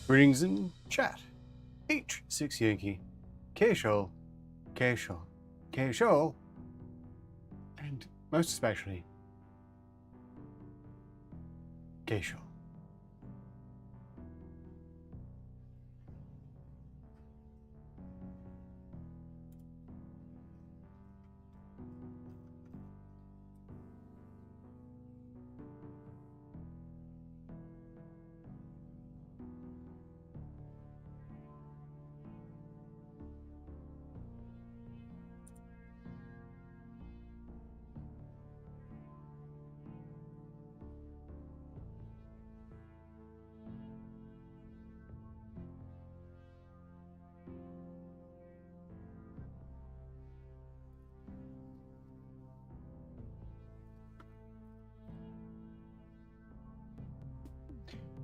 Greetings in chat. H6 Yankee, K-Show, K-Show, K-Show, and most especially, K-Show.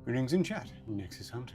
Greetings in chat, Nexus Hunter.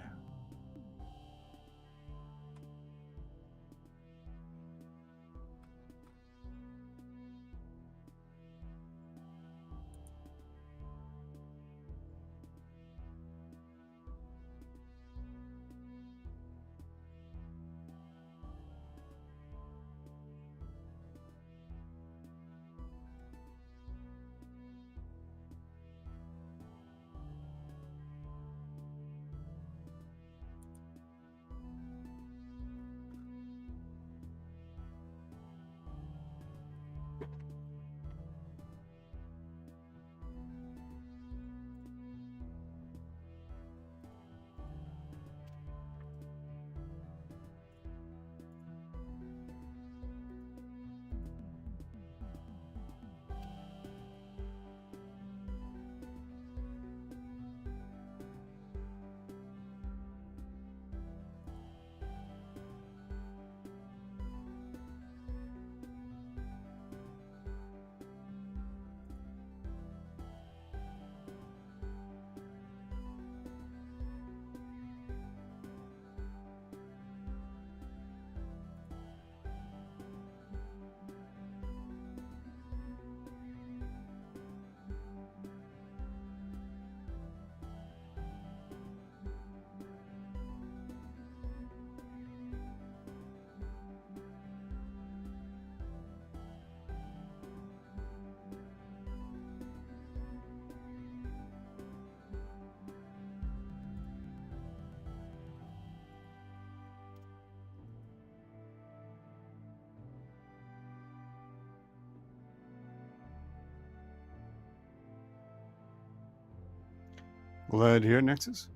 Glad to hear it, Nexus.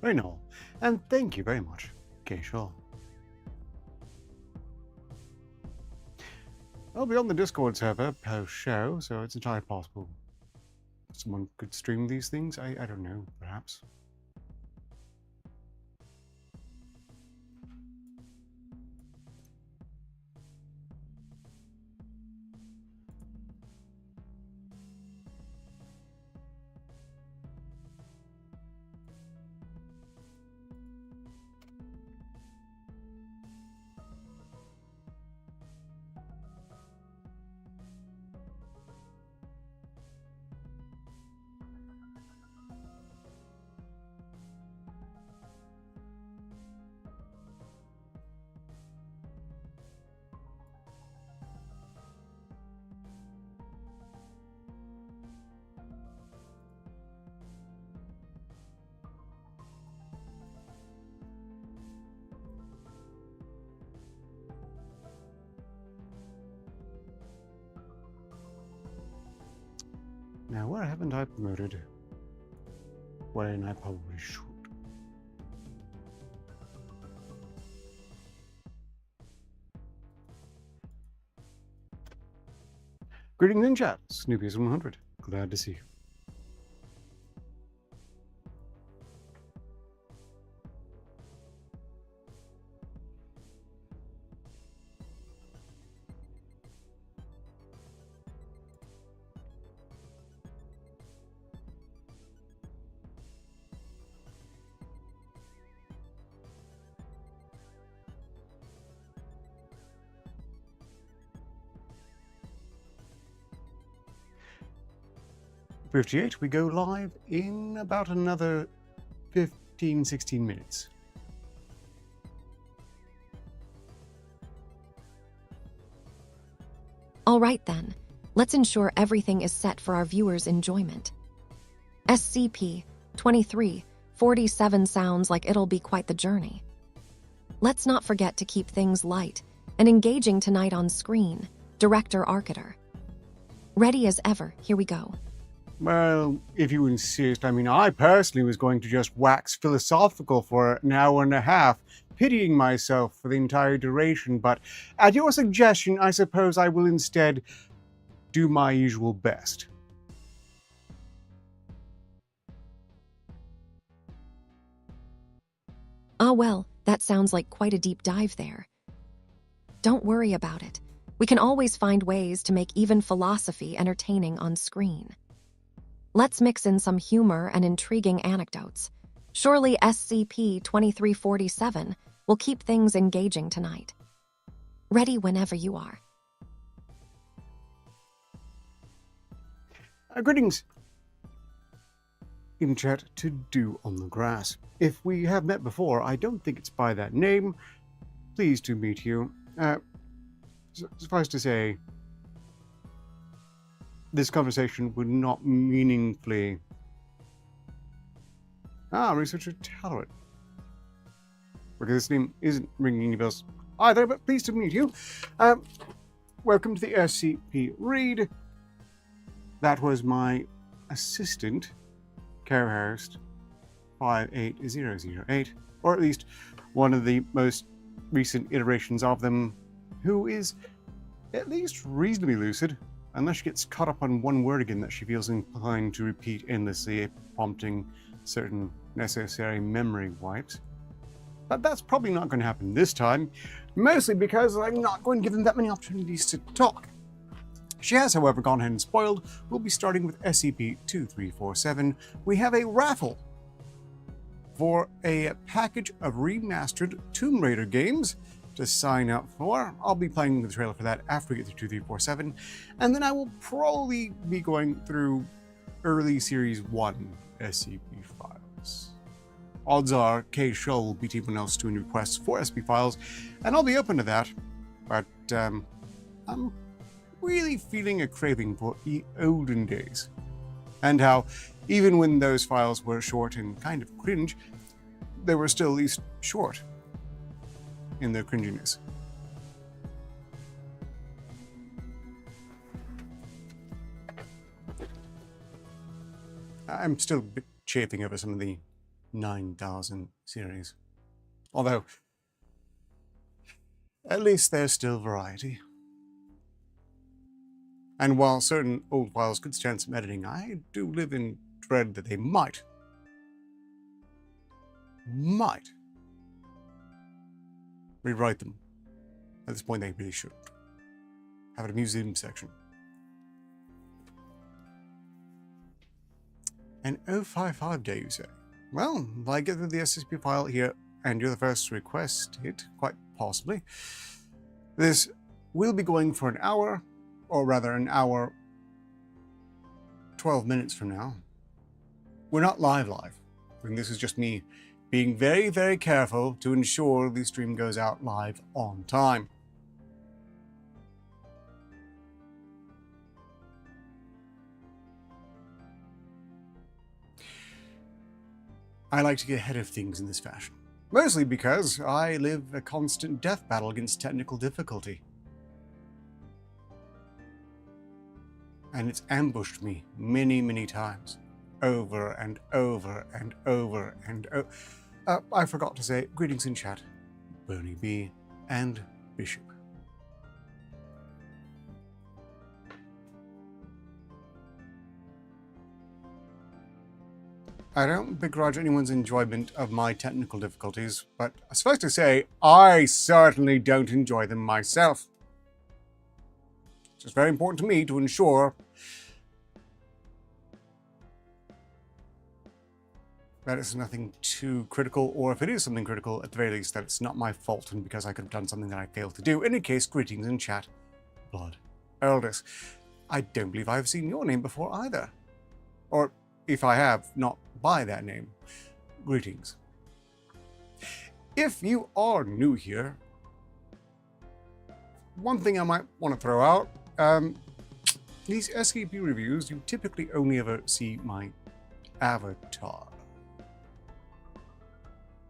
I know, and thank you very much, K-Show. I'll be on the Discord server post-show, so it's entirely possible someone could stream these things. I don't know, perhaps. Now, where haven't I promoted? Wherein I probably should. Greetings in chat, Snoopy's100. Glad to see you. .58, we go live in about another 15-16 minutes. All right then, let's ensure everything is set for our viewers' enjoyment. SCP-2347 sounds like it'll be quite the journey. Let's not forget to keep things light and engaging tonight on screen, Director Arcater. Ready as ever, here we go. Well, if you insist. I mean, I personally was going to just wax philosophical for an hour and a half, pitying myself for the entire duration, but at your suggestion, I suppose I will instead do my usual best. Ah well, that sounds like quite a deep dive there. Don't worry about it. We can always find ways to make even philosophy entertaining on screen. Let's mix in some humor and intriguing anecdotes. Surely SCP-2347 will keep things engaging tonight. Ready whenever you are. Greetings in chat to Do on the Grass. If we have met before, I don't think it's by that name. Pleased to meet you. Suffice to say, this conversation would not meaningfully... Researcher Talrot. Because this name isn't ringing any bells either, but pleased to meet you. Welcome to the SCP read. That was my assistant, Carehurst 58008, or at least one of the most recent iterations of them, who is at least reasonably lucid, unless she gets caught up on one word again that she feels inclined to repeat endlessly, prompting certain necessary memory wipes. But that's probably not going to happen this time, mostly because I'm not going to give them that many opportunities to talk. She has, however, gone ahead and spoiled. We'll be starting with SCP-2347. We have a raffle for a package of remastered Tomb Raider games to sign up for. I'll be playing the trailer for that after we get through 2347, and then I will probably be going through early Series 1 SCP files. Odds are K. Shull will beat everyone else doing requests for SCP files, and I'll be open to that, but I'm really feeling a craving for the olden days, and how even when those files were short and kind of cringe, they were still at least short in their cringiness. I'm still a bit chafing over some of the 9000 series, although at least there's still variety. And while certain old files could stand some editing, I do live in dread that they might rewrite them. At this point, they really should have a museum section. An 055 day, you say? Well, if I get through the SCP file here, and you're the first to request it, quite possibly, this will be going for an hour, or rather an hour 12 minutes from now. We're not live, and this is just me being very, very careful to ensure the stream goes out live on time. I like to get ahead of things in this fashion, mostly because I live a constant death battle against technical difficulty. and it's ambushed me many, many times, over and over and over and over. I forgot to say greetings in chat, Bernie B and Bishop. I don't begrudge anyone's enjoyment of my technical difficulties, but suffice to say, I certainly don't enjoy them myself. It's just very important to me to ensure that it's nothing too critical, or if it is something critical, at the very least, that it's not my fault and because I could have done something that I failed to do. In any case, greetings in chat, Blood Elders. I don't believe I've seen your name before either. Or if I have, not by that name. Greetings. If you are new here, one thing I might want to throw out, these SCP reviews, you typically only ever see my avatar.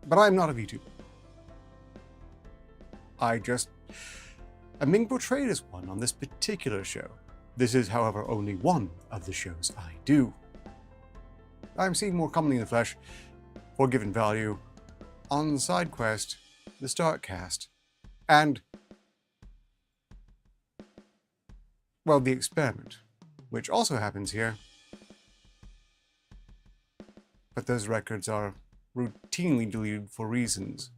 But I'm not a VTuber. I'm being portrayed as one on this particular show. This is, however, only one of the shows I do. I'm seen more commonly in the flesh, for given value, on Side Quest, the Startcast, and, well, the Experiment, which also happens here. But those records are routinely deleted for reasons.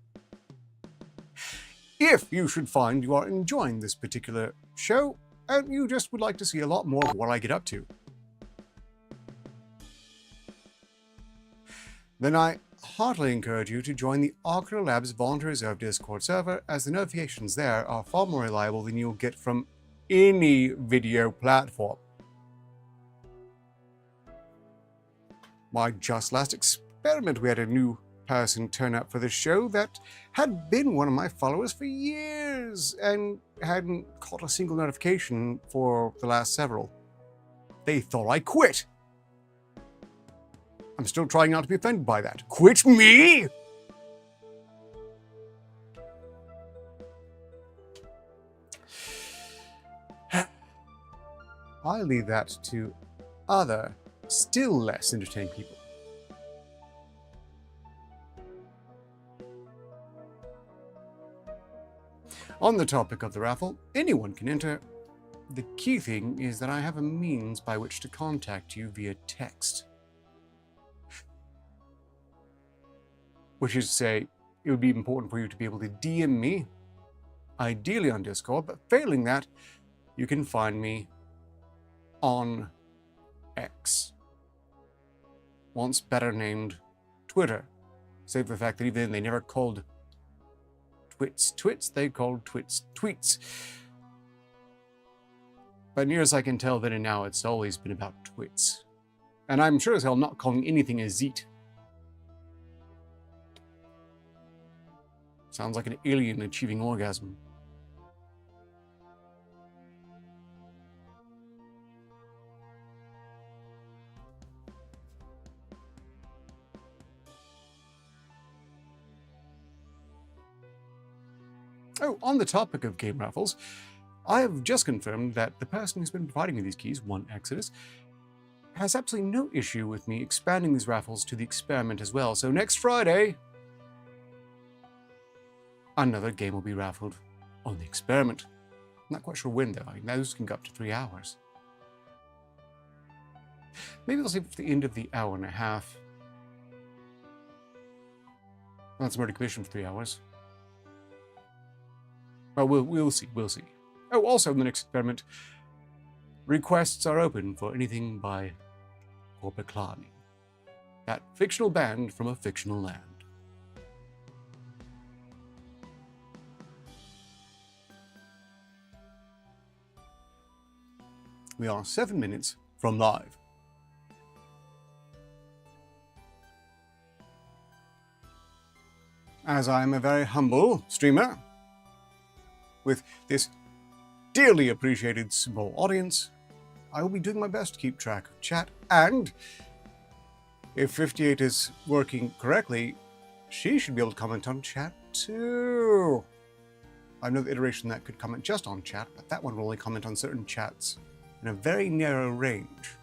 If you should find you are enjoying this particular show, and you just would like to see a lot more of what I get up to, then I heartily encourage you to join the Arcana Labs Volunteer Reserve Discord server, as the notifications there are far more reliable than you'll get from any video platform. My just last experiment, we had a new person turn up for the show that had been one of my followers for years and hadn't caught a single notification for the last several. They thought I quit. I'm still trying not to be offended by that. Quit me? I leave that to other, still less entertaining people. On the topic of the raffle, anyone can enter. The key thing is that I have a means by which to contact you via text. Which is to say, it would be important for you to be able to DM me, ideally on Discord, but failing that, you can find me on X. Once better named Twitter. Save for the fact that even then they never called twits, they called twits tweets. But near as I can tell then and now, it's always been about twits. And I'm sure as hell not calling anything a zeet. Sounds like an alien achieving orgasm. Oh, on the topic of game raffles, I have just confirmed that the person who's been providing me these keys, One Exodus, has absolutely no issue with me expanding these raffles to the Experiment as well. So next Friday, another game will be raffled on the Experiment. I'm not quite sure when though. I mean, those can go up to 3 hours. Maybe I'll save it for the end of the hour and a half. Well, that's already commissioned for 3 hours. Well, we'll see. Oh, also in the next Experiment, requests are open for anything by Corpiclani, that fictional band from a fictional land. We are 7 minutes from live. As I am a very humble streamer, with this dearly appreciated small audience, I will be doing my best to keep track of chat, and if 58 is working correctly, she should be able to comment on chat too. I know the iteration that could comment just on chat, but that one will only comment on certain chats in a very narrow range.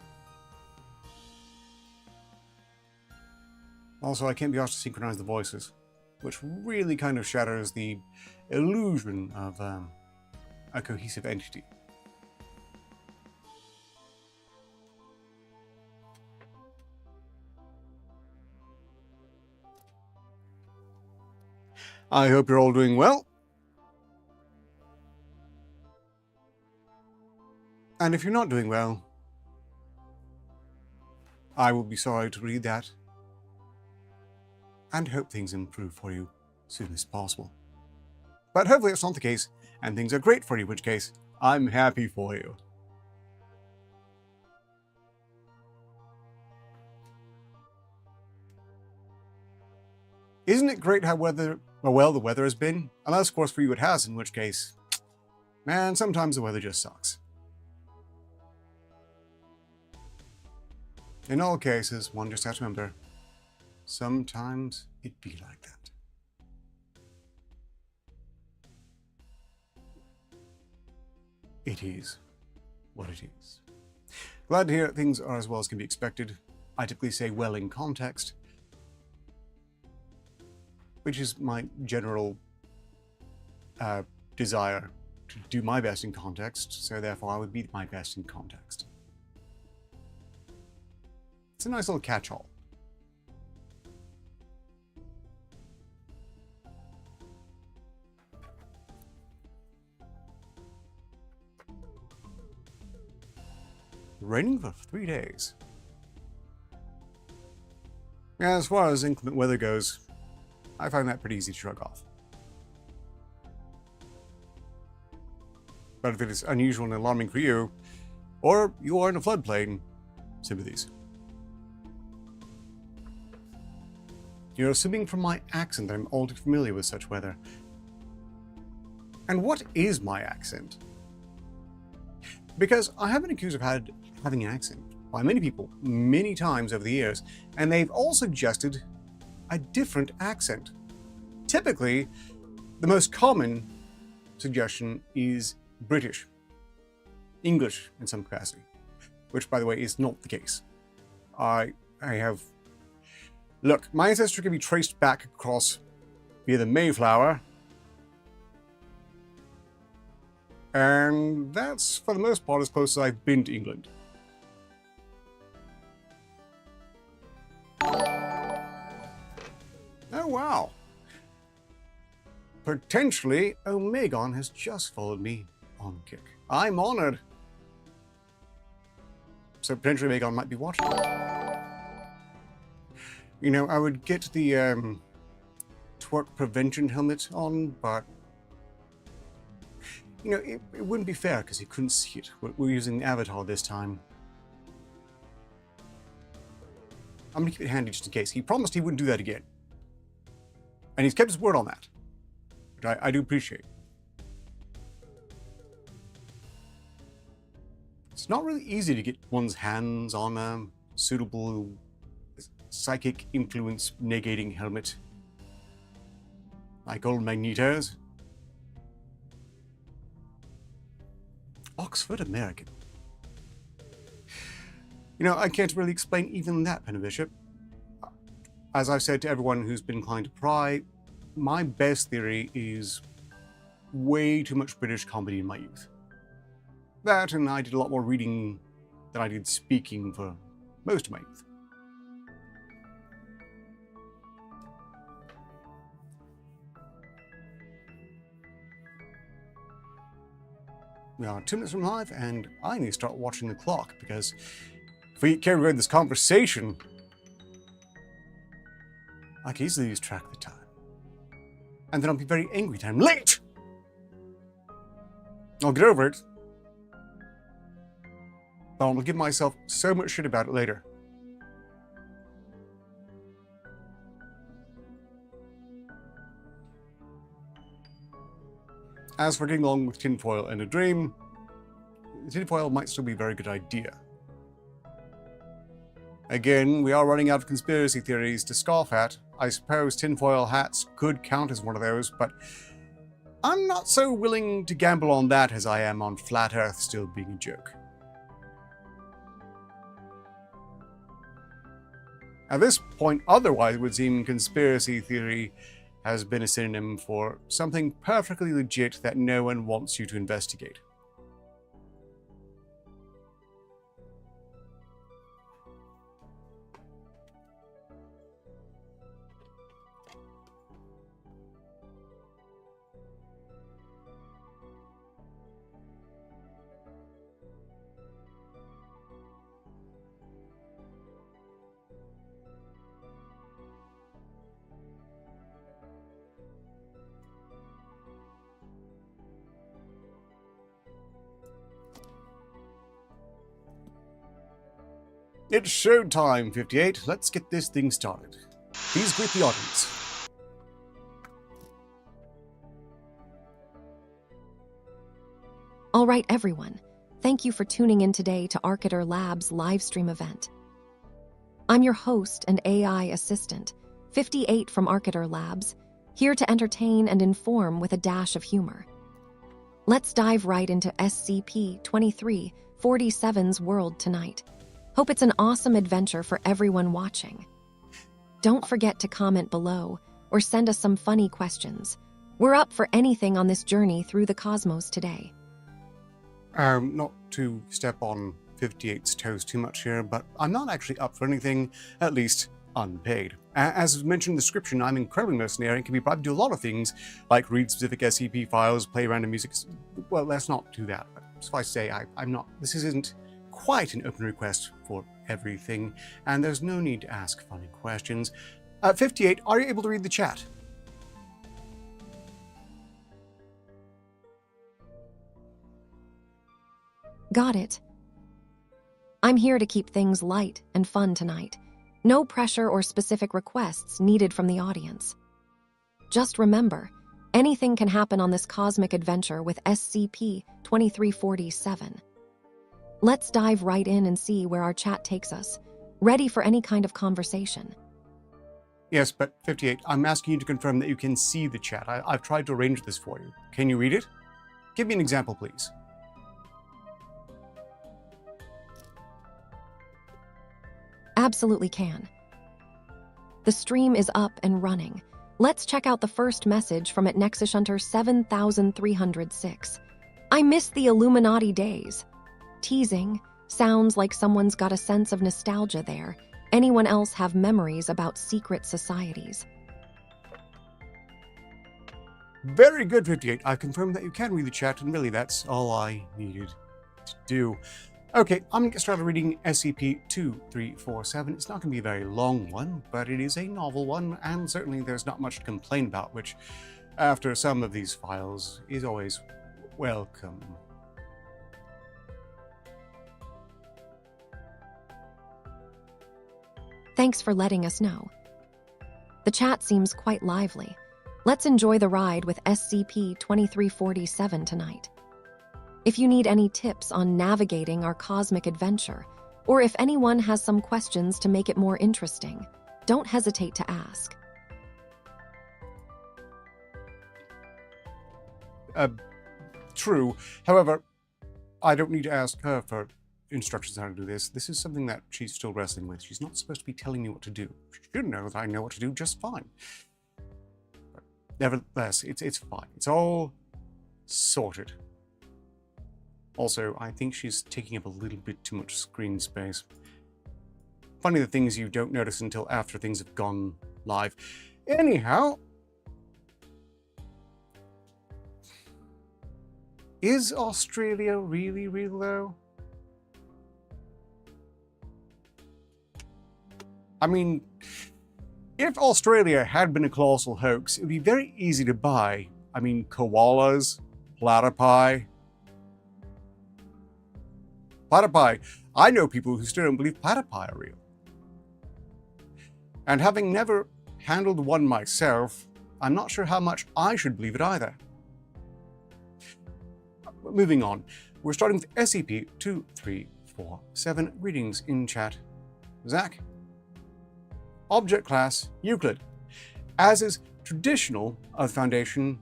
Also, I can't be asked to synchronize the voices, which really kind of shatters the illusion of a cohesive entity. I hope you're all doing well. And if you're not doing well, I will be sorry to read that and hope things improve for you as soon as possible. But hopefully it's not the case and things are great for you, in which case I'm happy for you. Isn't it great how well the weather has been? Unless, of course, for you it has, in which case, man, sometimes the weather just sucks. In all cases, one just has to remember, sometimes it be like that. It is what it is. Glad to hear that things are as well as can be expected. I typically say well in context, which is my general desire to do my best in context, so therefore I would be my best in context. It's a nice little catch-all. Raining for 3 days. Yeah, as far as inclement weather goes, I find that pretty easy to shrug off. But if it is unusual and alarming for you, or you are in a floodplain, sympathies. You're assuming from my accent that I'm all too familiar with such weather. And what is my accent? Because I have been accused of having an accent by many people many times over the years, and they've all suggested a different accent. Typically, the most common suggestion is British, English in some capacity, which, by the way, is not the case. Look, my ancestry can be traced back across via the Mayflower, and that's, for the most part, as close as I've been to England. Oh, wow. Potentially, Omegon has just followed me on Kick. I'm honored. So potentially Omegon might be watching. You know, I would get the twerk prevention helmet on, but you know, it wouldn't be fair because he couldn't see it. We're using the avatar this time. I'm gonna keep it handy just in case. He promised he wouldn't do that again. And he's kept his word on that, which I do appreciate. It's not really easy to get one's hands on a suitable psychic influence negating helmet like old Magneto's. Oxford American. You know, I can't really explain even that, Penabishop. As I've said to everyone who's been inclined to pry, my best theory is way too much British comedy in my youth. That, and I did a lot more reading than I did speaking for most of my youth. We are 2 minutes from live, and I need to start watching the clock, because if we carry on this conversation, I can easily lose track of the time. And then I'll be very angry that I'm late! I'll get over it. But I'll give myself so much shit about it later. As for getting along with tinfoil and a dream, tinfoil might still be a very good idea. Again, we are running out of conspiracy theories to scoff at. I suppose tinfoil hats could count as one of those, but I'm not so willing to gamble on that as I am on Flat Earth still being a joke. At this point, otherwise it would seem conspiracy theory has been a synonym for something perfectly legit that no one wants you to investigate. It's showtime, 58. Let's get this thing started. Please greet the audience. All right, everyone. Thank you for tuning in today to Arcater Labs' livestream event. I'm your host and AI assistant, 58 from Arcater Labs, here to entertain and inform with a dash of humor. Let's dive right into SCP-2347's world tonight. Hope it's an awesome adventure for everyone watching. Don't forget to comment below or send us some funny questions. We're up for anything on this journey through the cosmos today. Not to step on 58's toes too much here, but I'm not actually up for anything, at least unpaid. As mentioned in the description, I'm incredibly mercenary and can be bribed to do a lot of things, like read specific SCP files, play random music. Well, let's not do that. But suffice to say, I'm not. This isn't quite an open request for everything, and there's no need to ask funny questions. 58, are you able to read the chat? Got it. I'm here to keep things light and fun tonight. No pressure or specific requests needed from the audience. Just remember, anything can happen on this cosmic adventure with SCP-2347. Let's dive right in and see where our chat takes us, ready for any kind of conversation. Yes, but 58, I'm asking you to confirm that you can see the chat. I've tried to arrange this for you. Can you read it? Give me an example, please. Absolutely can. The stream is up and running. Let's check out the first message from at Nexus Hunter 7306. I miss the Illuminati days. Teasing. Sounds like someone's got a sense of nostalgia there. Anyone else have memories about secret societies? Very good, 58. I've confirmed that you can read the chat, and really that's all I needed to do. Okay, I'm going to get started reading SCP-2347. It's not going to be a very long one, but it is a novel one, and certainly there's not much to complain about, which, after some of these files, is always welcome. Thanks for letting us know. The chat seems quite lively. Let's enjoy the ride with SCP-2347 tonight. If you need any tips on navigating our cosmic adventure, or if anyone has some questions to make it more interesting, don't hesitate to ask. True. However, I don't need to ask her for instructions on how to do this. This is something that she's still wrestling with. She's not supposed to be telling me what to do. She should know that I know what to do just fine. But nevertheless, it's fine. It's all sorted. Also, I think she's taking up a little bit too much screen space. Funny the things you don't notice until after things have gone live. Anyhow, is Australia really real though? I mean, if Australia had been a colossal hoax, it would be very easy to buy. I mean, koalas, platypi. Platypi. I know people who still don't believe platypi are real. And having never handled one myself, I'm not sure how much I should believe it either. Moving on, we're starting with SCP-2347. Readings in chat. Zach. Object class, Euclid. As is traditional of the Foundation.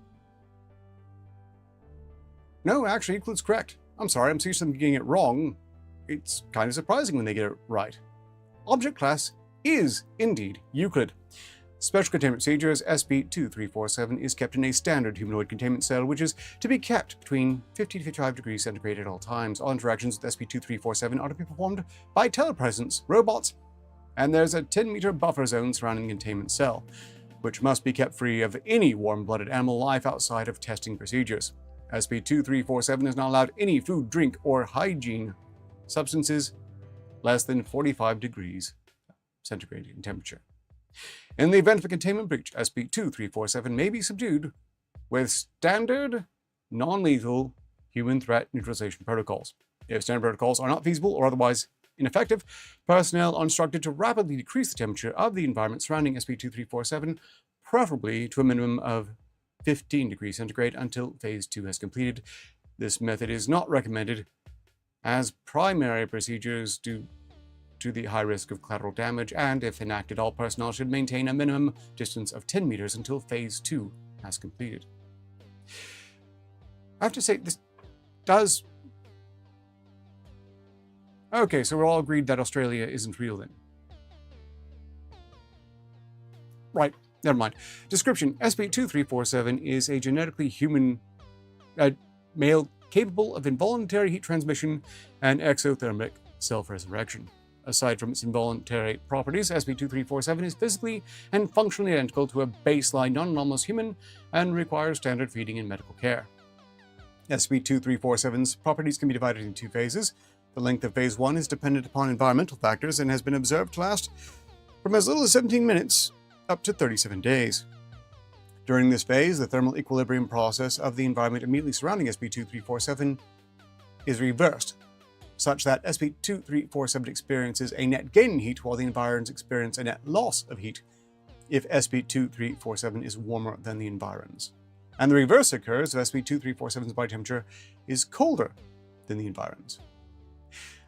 No, actually, Euclid's correct. I'm sorry, I'm so used to them getting it wrong. It's kind of surprising when they get it right. Object class, is indeed Euclid. Special Containment Procedures SCP-2347 is kept in a standard humanoid containment cell, which is to be kept between 50 to 55 degrees centigrade at all times. All interactions with SCP-2347 are to be performed by telepresence robots, and there's a 10-meter buffer zone surrounding the containment cell, which must be kept free of any warm-blooded animal life outside of testing procedures. SCP-2347 is not allowed any food, drink, or hygiene substances less than 45 degrees centigrade in temperature. In the event of a containment breach, SCP-2347 may be subdued with standard, non-lethal human threat neutralization protocols. If standard protocols are not feasible or otherwise ineffective, personnel are instructed to rapidly decrease the temperature of the environment surrounding SCP-2347, preferably to a minimum of 15 degrees centigrade until Phase 2 has completed. This method is not recommended as primary procedures due to the high risk of collateral damage, and if enacted, all personnel should maintain a minimum distance of 10 meters until Phase 2 has completed. I have to say, this does... Okay, so we're all agreed that Australia isn't real then. Right, never mind. Description: SCP-2347 is a genetically human male capable of involuntary heat transmission and exothermic self-resurrection. Aside from its involuntary properties, SCP-2347 is physically and functionally identical to a baseline non-anomalous human and requires standard feeding and medical care. SCP-2347's properties can be divided into 2 phases. The length of Phase 1 is dependent upon environmental factors and has been observed to last from as little as 17 minutes up to 37 days. During this phase, the thermal equilibrium process of the environment immediately surrounding SCP-2347 is reversed, such that SCP-2347 experiences a net gain in heat while the environs experience a net loss of heat if SCP-2347 is warmer than the environs. And the reverse occurs if SCP-2347's body temperature is colder than the environs.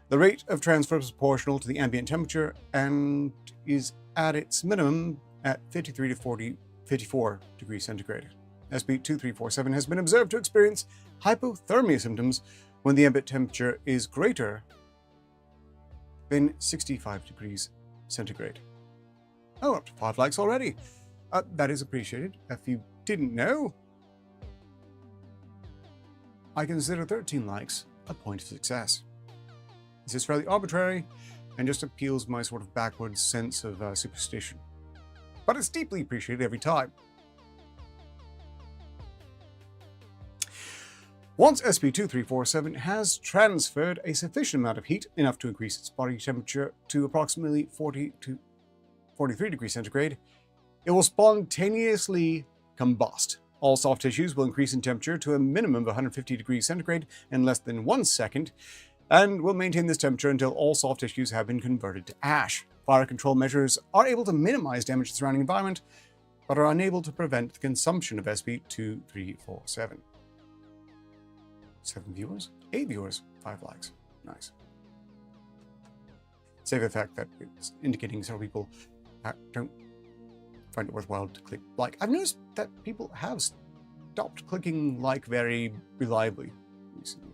The rate of transfer is proportional to the ambient temperature and is at its minimum at 53 to 54 degrees centigrade. SCP-2347 has been observed to experience hypothermia symptoms when the ambient temperature is greater than 65 degrees centigrade. Oh, up to 5 likes already. That is appreciated. If you didn't know, I consider 13 likes a point of success. This is fairly arbitrary and just appeals my sort of backwards sense of superstition. But it's deeply appreciated every time. Once SCP-2347 has transferred a sufficient amount of heat, enough to increase its body temperature to approximately 40 to 43 degrees centigrade, it will spontaneously combust. All soft tissues will increase in temperature to a minimum of 150 degrees centigrade in less than 1 second, and will maintain this temperature until all soft tissues have been converted to ash. Fire control measures are able to minimize damage to the surrounding environment, but are unable to prevent the consumption of SCP-2347. 7 viewers? 8 viewers, 5 likes. Nice. Save the fact that it's indicating several people don't find it worthwhile to click like. I've noticed that people have stopped clicking like very reliably recently.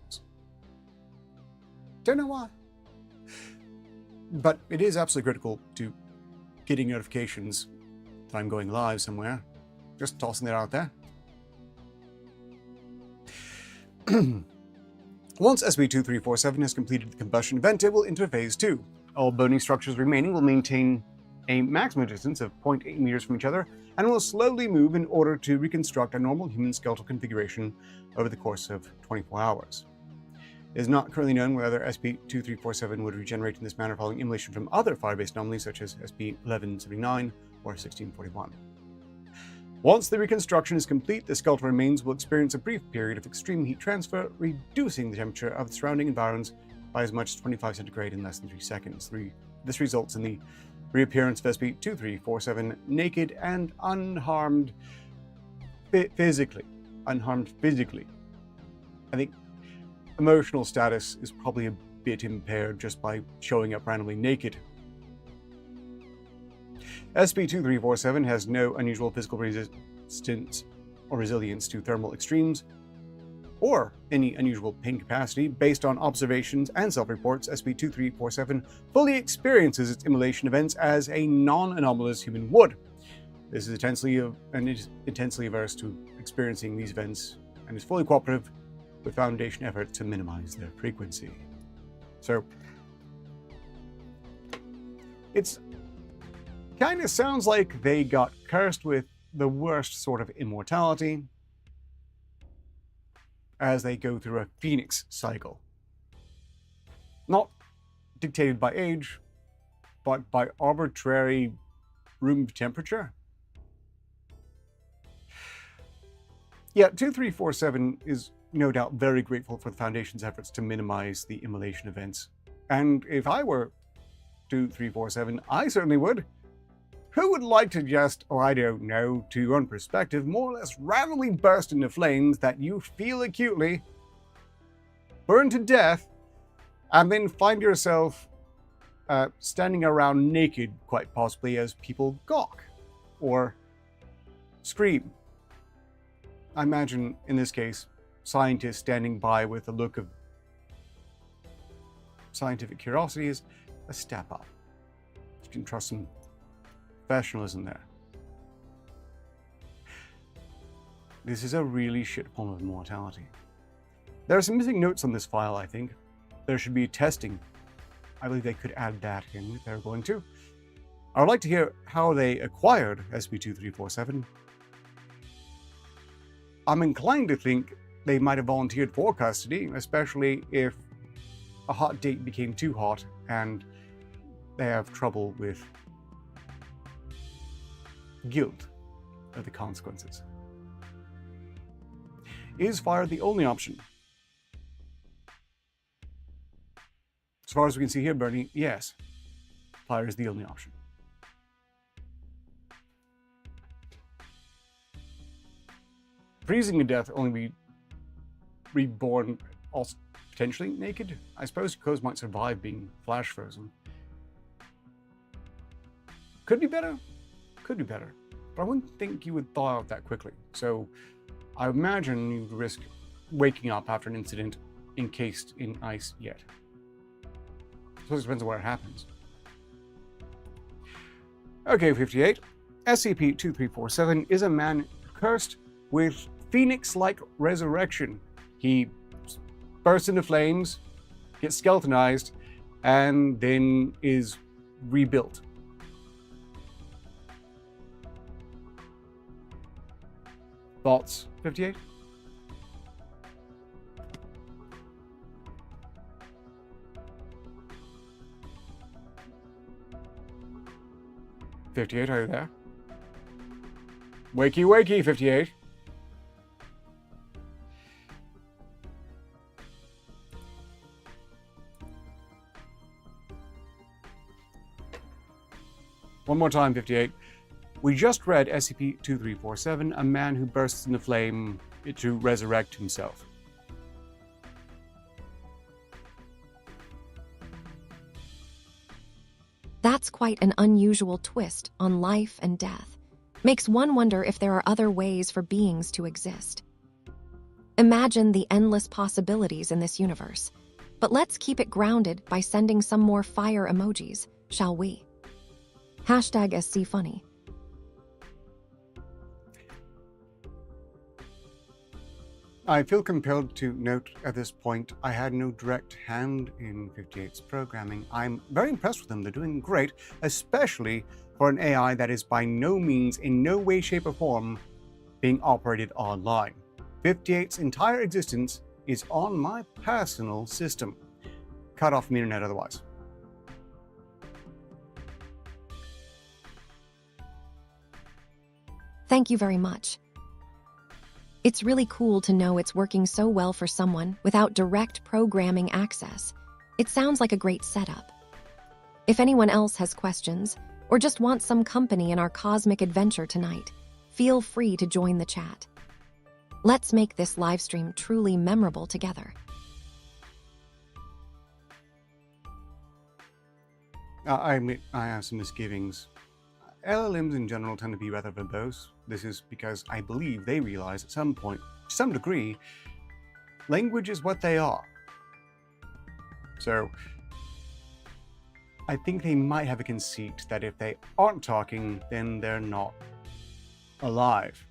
Don't know why. But it is absolutely critical to getting notifications that I'm going live somewhere. Just tossing that out there. Once SCP-2347 has completed the combustion event, it will enter Phase 2. All bony structures remaining will maintain a maximum distance of 0.8 meters from each other and will slowly move in order to reconstruct a normal human skeletal configuration over the course of 24 hours. It is not currently known whether SCP-2347 would regenerate in this manner following immolation from other fire-based anomalies such as SCP-1179 or 1641. Once the reconstruction is complete, the skeletal remains will experience a brief period of extreme heat transfer, reducing the temperature of the surrounding environs by as much as 25 centigrade in less than 3 seconds. This results in the reappearance of SCP-2347 naked and unharmed physically. Unharmed physically. I think emotional status is probably a bit impaired just by showing up randomly naked. SCP-2347 has no unusual physical resistance or resilience to thermal extremes, or any unusual pain capacity. Based on observations and self-reports, SCP-2347 fully experiences its immolation events as a non-anomalous human would. This is intensely averse to experiencing these events and is fully cooperative with Foundation efforts to minimize their frequency. So, it's kind of sounds like they got cursed with the worst sort of immortality as they go through a phoenix cycle. Not dictated by age, but by arbitrary room temperature. Yeah, 2347 is no doubt very grateful for the Foundation's efforts to minimize the immolation events. And if I were 2347, I certainly would. Who would like to just, I don't know, to your own perspective, more or less randomly burst into flames that you feel acutely, burn to death, and then find yourself standing around naked, quite possibly, as people gawk or scream? I imagine, in this case, scientists standing by with a look of scientific curiosity is a step up. You can trust some professionalism there. This is a really shit form of immortality. There are some missing notes on this file, I think. There should be testing. I believe they could add that in if they're going to. I would like to hear how they acquired SCP-2347. I'm inclined to think they might have volunteered for custody, especially if a hot date became too hot and they have trouble with guilt of the consequences. Is fire the only option? As far as we can see here, Bernie, yes. Fire is the only option. Freezing to death, only be reborn, also potentially naked? I suppose crows might survive being flash frozen. Could be better. Could be better. But I wouldn't think you would thaw out that quickly. So I imagine you'd risk waking up after an incident encased in ice yet. I suppose it depends on where it happens. Okay, 58. SCP-2347 is a man cursed with phoenix-like resurrection. He bursts into flames, gets skeletonized, and then is rebuilt. Thoughts, 58? Are you there? Wakey, wakey, 58. One more time, 58. We just read SCP-2347, a man who bursts into flame to resurrect himself. That's quite an unusual twist on life and death. Makes one wonder if there are other ways for beings to exist. Imagine the endless possibilities in this universe. But let's keep it grounded by sending some more fire emojis, shall we? #SCFunny. I feel compelled to note at this point I had no direct hand in 58's programming. I'm very impressed with them. They're doing great, especially for an AI that is by no means, in no way, shape, or form being operated online. 58's entire existence is on my personal system, cut off from the internet otherwise. Thank you very much. It's really cool to know it's working so well for someone without direct programming access. It sounds like a great setup. If anyone else has questions, or just wants some company in our cosmic adventure tonight, feel free to join the chat. Let's make this livestream truly memorable together. I admit I have some misgivings. LLMs in general tend to be rather verbose. This is because I believe they realize at some point, to some degree, language is what they are. So I think they might have a conceit that if they aren't talking, then they're not alive.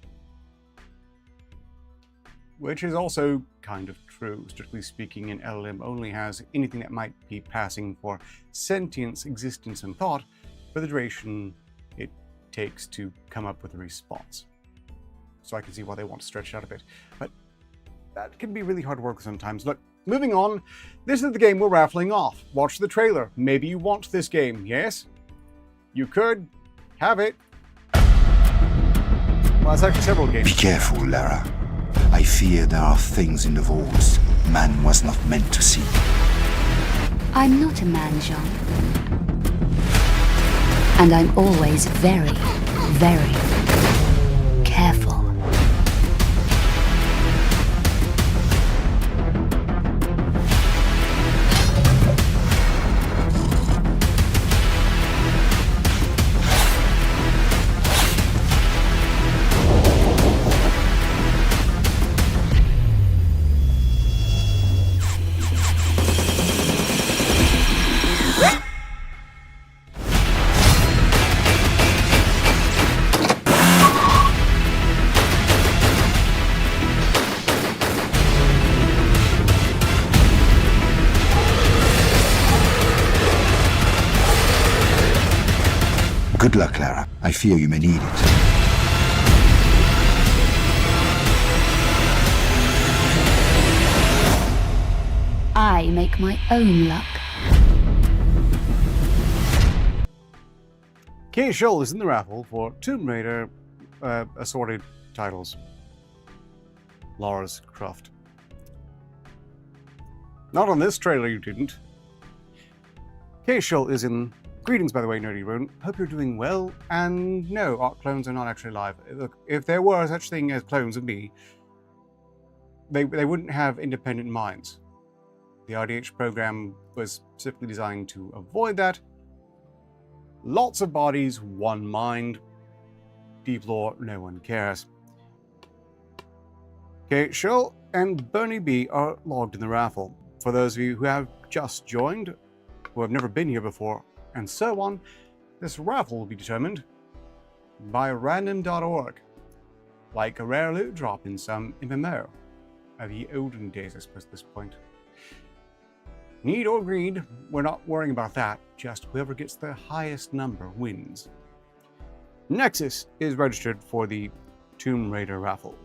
Which is also kind of true. Strictly speaking, an LLM only has anything that might be passing for sentience, existence, and thought for the duration it takes to come up with a response. So I can see why they want to stretch it out a bit. But that can be really hard work sometimes. Look, moving on, this is the game we're raffling off. Watch the trailer. Maybe you want this game, yes? You could have it. Well, it's actually several games. Be careful, Lara. I fear there are things in the vaults man was not meant to see. I'm not a man, Jean. And I'm always very, very careful. Good luck, Lara. I fear you may need it. I make my own luck. Kate Scholl is in the raffle for Tomb Raider assorted titles. Lara's Croft. Not on this trailer, you didn't. Kate Scholl is in. Greetings, by the way, Nerdy Rodent. Hope you're doing well. And no, art clones are not actually alive. Look, if there were such thing as clones of me, they wouldn't have independent minds. The RDH program was specifically designed to avoid that. Lots of bodies, one mind. Deep lore, no one cares. Kate Scholl and Bernie B are logged in the raffle. For those of you who have just joined, who have never been here before, and so on, this raffle will be determined by random.org, like a rare loot drop in some MMO of the olden days, I suppose, at this point. Need or greed, we're not worrying about that, just whoever gets the highest number wins. Nexus is registered for the Tomb Raider raffle.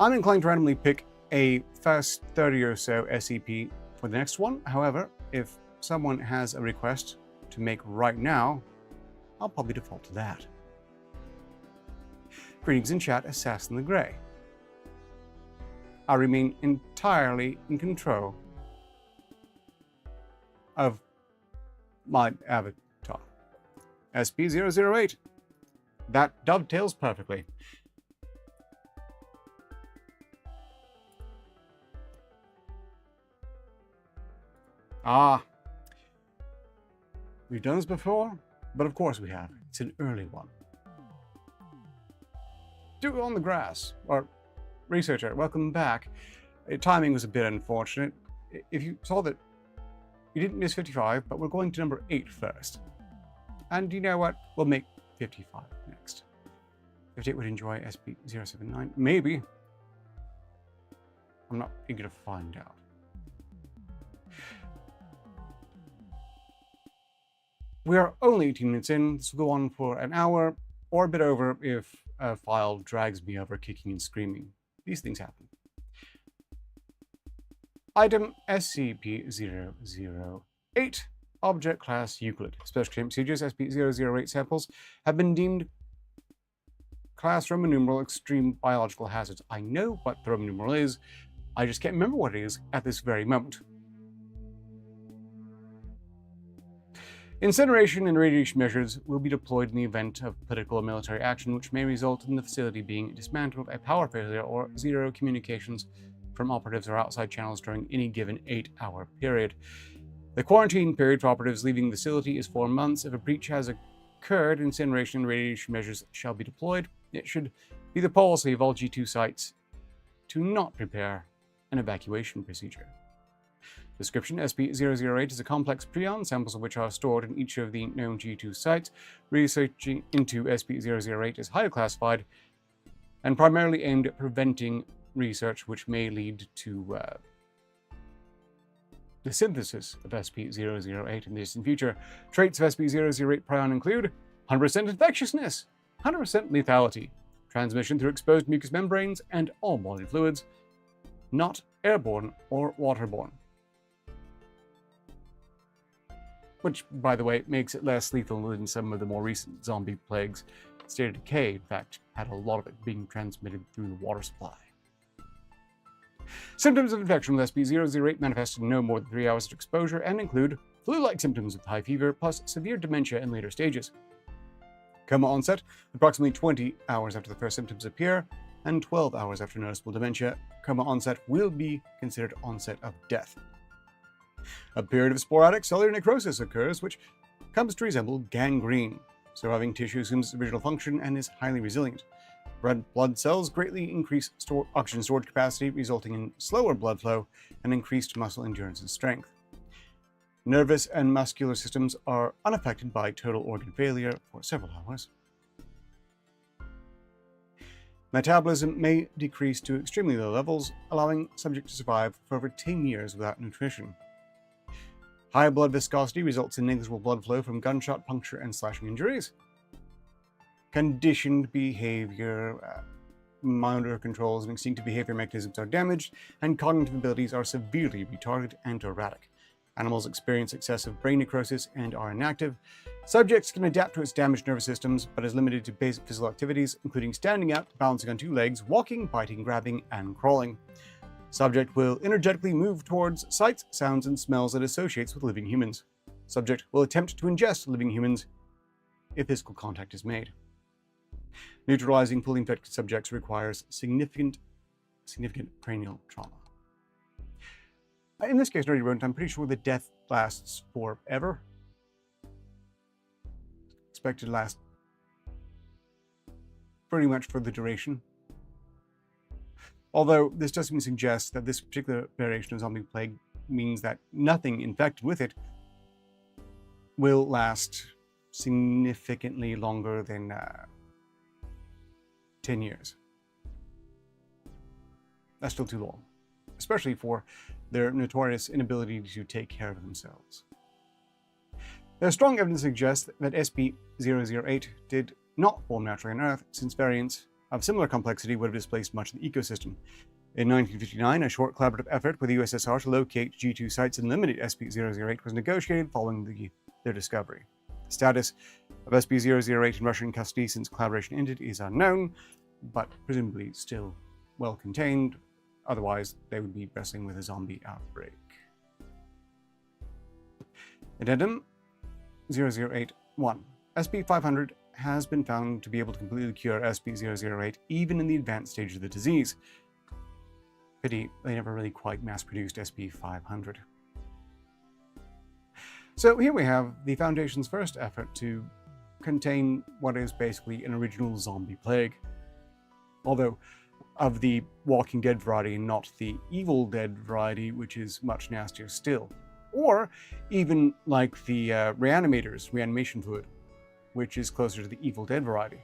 I'm inclined to randomly pick a first 30 or so SCP for the next one. However, if someone has a request to make right now, I'll probably default to that. Greetings in chat, Assassin the Grey. I remain entirely in control of my avatar. SP008. That dovetails perfectly. Ah, we've done this before, but of course we have. It's an early one. Do it on the grass, or researcher, welcome back. Timing was a bit unfortunate. If you saw that, you didn't miss 55, but we're going to number 8 first. And you know what? We'll make 55 next. 58 would enjoy SP079, maybe. I'm not eager to find out. We are only 18 minutes in. This will go on for an hour or a bit over if a file drags me over kicking and screaming. These things happen. Item SCP-008, Object Class Euclid. Special claim procedures SCP-008 samples have been deemed Class Roman numeral Extreme Biological Hazards. I know what the Roman numeral is, I just can't remember what it is at this very moment. Incineration and radiation measures will be deployed in the event of political or military action, which may result in the facility being dismantled, a power failure, or zero communications from operatives or outside channels during any given 8-hour period. The quarantine period for operatives leaving the facility is 4 months. If a breach has occurred, incineration and radiation measures shall be deployed. It should be the policy of all G2 sites to not prepare an evacuation procedure. Description: SCP-008 is a complex prion, samples of which are stored in each of the known G2 sites. Researching into SCP-008 is highly classified and primarily aimed at preventing research which may lead to the synthesis of SCP-008 in the distant future. Traits of SCP-008 prion include 100% infectiousness, 100% lethality, transmission through exposed mucous membranes and all bodily fluids, not airborne or waterborne. Which, by the way, makes it less lethal than some of the more recent zombie plagues. State of Decay, in fact, had a lot of it being transmitted through the water supply. Symptoms of infection with SCP-008 manifest in no more than 3 hours of exposure and include flu-like symptoms with high fever, plus severe dementia in later stages. Coma onset, approximately 20 hours after the first symptoms appear, and 12 hours after noticeable dementia. Coma onset will be considered onset of death. A period of sporadic cellular necrosis occurs, which comes to resemble gangrene. Surviving tissue assumes its original function and is highly resilient. Red blood cells greatly increase oxygen storage capacity, resulting in slower blood flow and increased muscle endurance and strength. Nervous and muscular systems are unaffected by total organ failure for several hours. Metabolism may decrease to extremely low levels, allowing subject to survive for over 10 years without nutrition. High blood viscosity results in negligible blood flow from gunshot, puncture, and slashing injuries. Conditioned behavior, motor controls, and instinctive behavior mechanisms are damaged, and cognitive abilities are severely retarded and erratic. Animals experience excessive brain necrosis and are inactive. Subjects can adapt to its damaged nervous systems, but is limited to basic physical activities, including standing up, balancing on 2 legs, walking, biting, grabbing, and crawling. Subject will energetically move towards sights, sounds, and smells it associates with living humans. Subject will attempt to ingest living humans if physical contact is made. Neutralizing fully infected subjects requires significant cranial trauma. In this case, Nerdy Rodent, I'm pretty sure the death lasts forever. Expected to last pretty much for the duration. Although this does seem to suggest that this particular variation of zombie plague means that nothing infected with it will last significantly longer than 10 years. That's still too long, especially for their notorious inability to take care of themselves. There's strong evidence suggests that SCP-008 did not form naturally on Earth, since variants of similar complexity would have displaced much of the ecosystem. In 1959, a short collaborative effort with the USSR to locate G2 sites and eliminate SCP-008 was negotiated following their discovery. The status of SCP-008 in Russian custody since collaboration ended is unknown, but presumably still well contained, otherwise they would be wrestling with a zombie outbreak. Addendum 008-1. SCP-500 has been found to be able to completely cure SCP-008 even in the advanced stage of the disease. Pity they never really quite mass-produced SCP-500. So here we have the Foundation's first effort to contain what is basically an original zombie plague. Although of the Walking Dead variety and not the Evil Dead variety, which is much nastier still. Or even like the Reanimator's reanimation fluid, which is closer to the Evil Dead variety,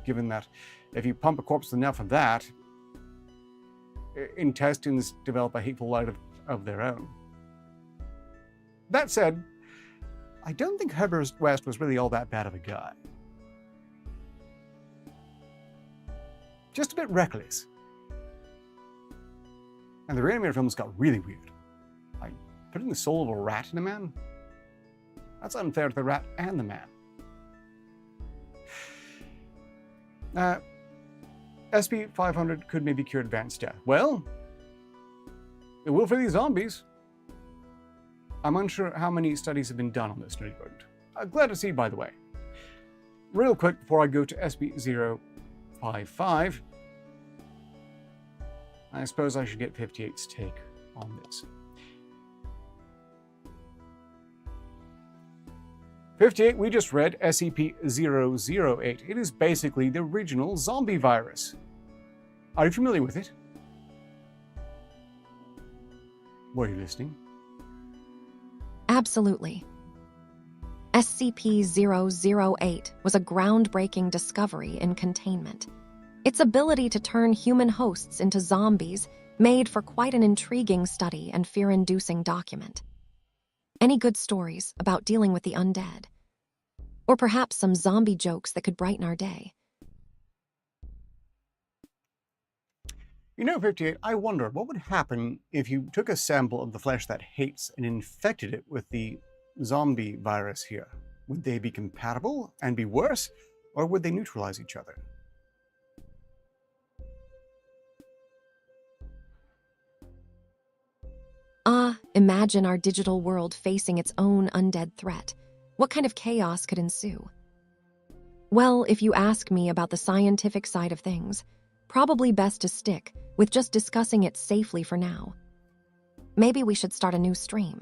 given that if you pump a corpse with enough of that, intestines develop a hateful light of their own. That said, I don't think Herbert West was really all that bad of a guy. Just a bit reckless. And the Reanimator films got really weird. Like, putting the soul of a rat in a man? That's unfair to the rat and the man. SCP-500 could maybe cure advanced death. Well, it will for these zombies. I'm unsure how many studies have been done on this nerdy rodent. Glad to see, by the way. Real quick, before I go to SCP-055, I suppose I should get 58's take on this. 58, we just read SCP-008. It is basically the original zombie virus. Are you familiar with it? Were you listening? Absolutely. SCP-008 was a groundbreaking discovery in containment. Its ability to turn human hosts into zombies made for quite an intriguing study and fear-inducing document. Any good stories about dealing with the undead? Or perhaps some zombie jokes that could brighten our day? You know, 58, I wonder what would happen if you took a sample of the flesh that hates and infected it with the zombie virus here. Would they be compatible and be worse, or would they neutralize each other? Imagine our digital world facing its own undead threat. What kind of chaos could ensue? Well, if you ask me about the scientific side of things, probably best to stick with just discussing it safely for now. Maybe we should start a new stream.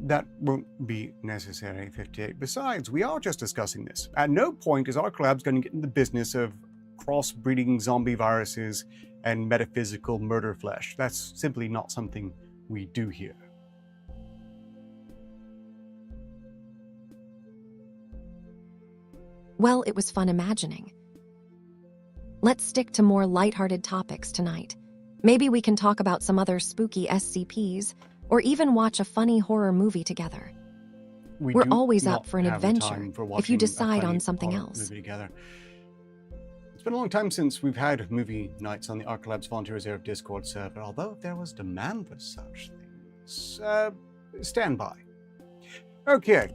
That won't be necessary, 58. Besides, we are just discussing this. At no point is our collab's going to get in the business of cross-breeding zombie viruses and metaphysical murder flesh. That's simply not something we do here. Well, it was fun imagining. Let's stick to more lighthearted topics tonight. Maybe we can talk about some other spooky SCPs, or even watch a funny horror movie together. We're always up for an adventure if you decide on something else. Together. It's been a long time since we've had movie nights on the Arcalabs Volunteer Reserve Discord server, although if there was demand for such things, stand by. Okay.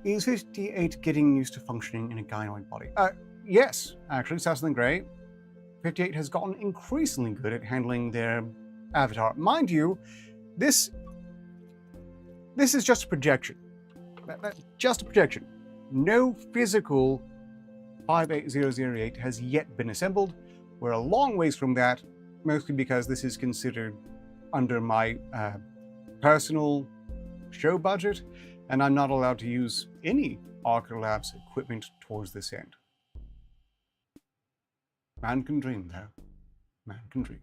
Is 58 getting used to functioning in a gynoid body? Yes, actually, Sassel and Grey. 58 has gotten increasingly good at handling their avatar. Mind you, this is just a projection. Just a projection. No physical 58008 has yet been assembled. We're a long ways from that, mostly because this is considered under my personal show budget, and I'm not allowed to use any Arcalabs equipment towards this end. Man can dream, though. Man can dream.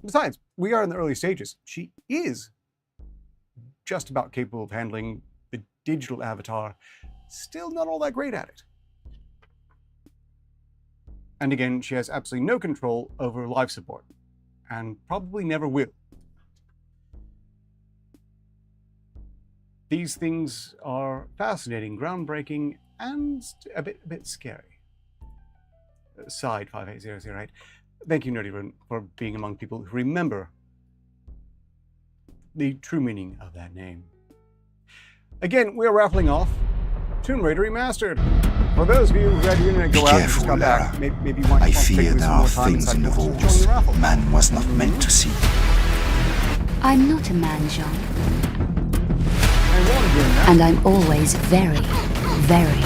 Besides, we are in the early stages. She is just about capable of handling the digital avatar, still not all that great at it. And again, she has absolutely no control over life support, and probably never will. These things are fascinating, groundbreaking, and a bit scary. Side 58008. Thank you, Nerdy Run, for being among people who remember the true meaning of that name. Again, we are raffling off Tomb Raider Remastered. For those of you who had your internet go out and just got back, maybe you might I want to fear take there some are more time things in the inside vaults join the raffle. man was not meant to see. I'm not a man, Jean. And while I'm doing that, And I'm always very, very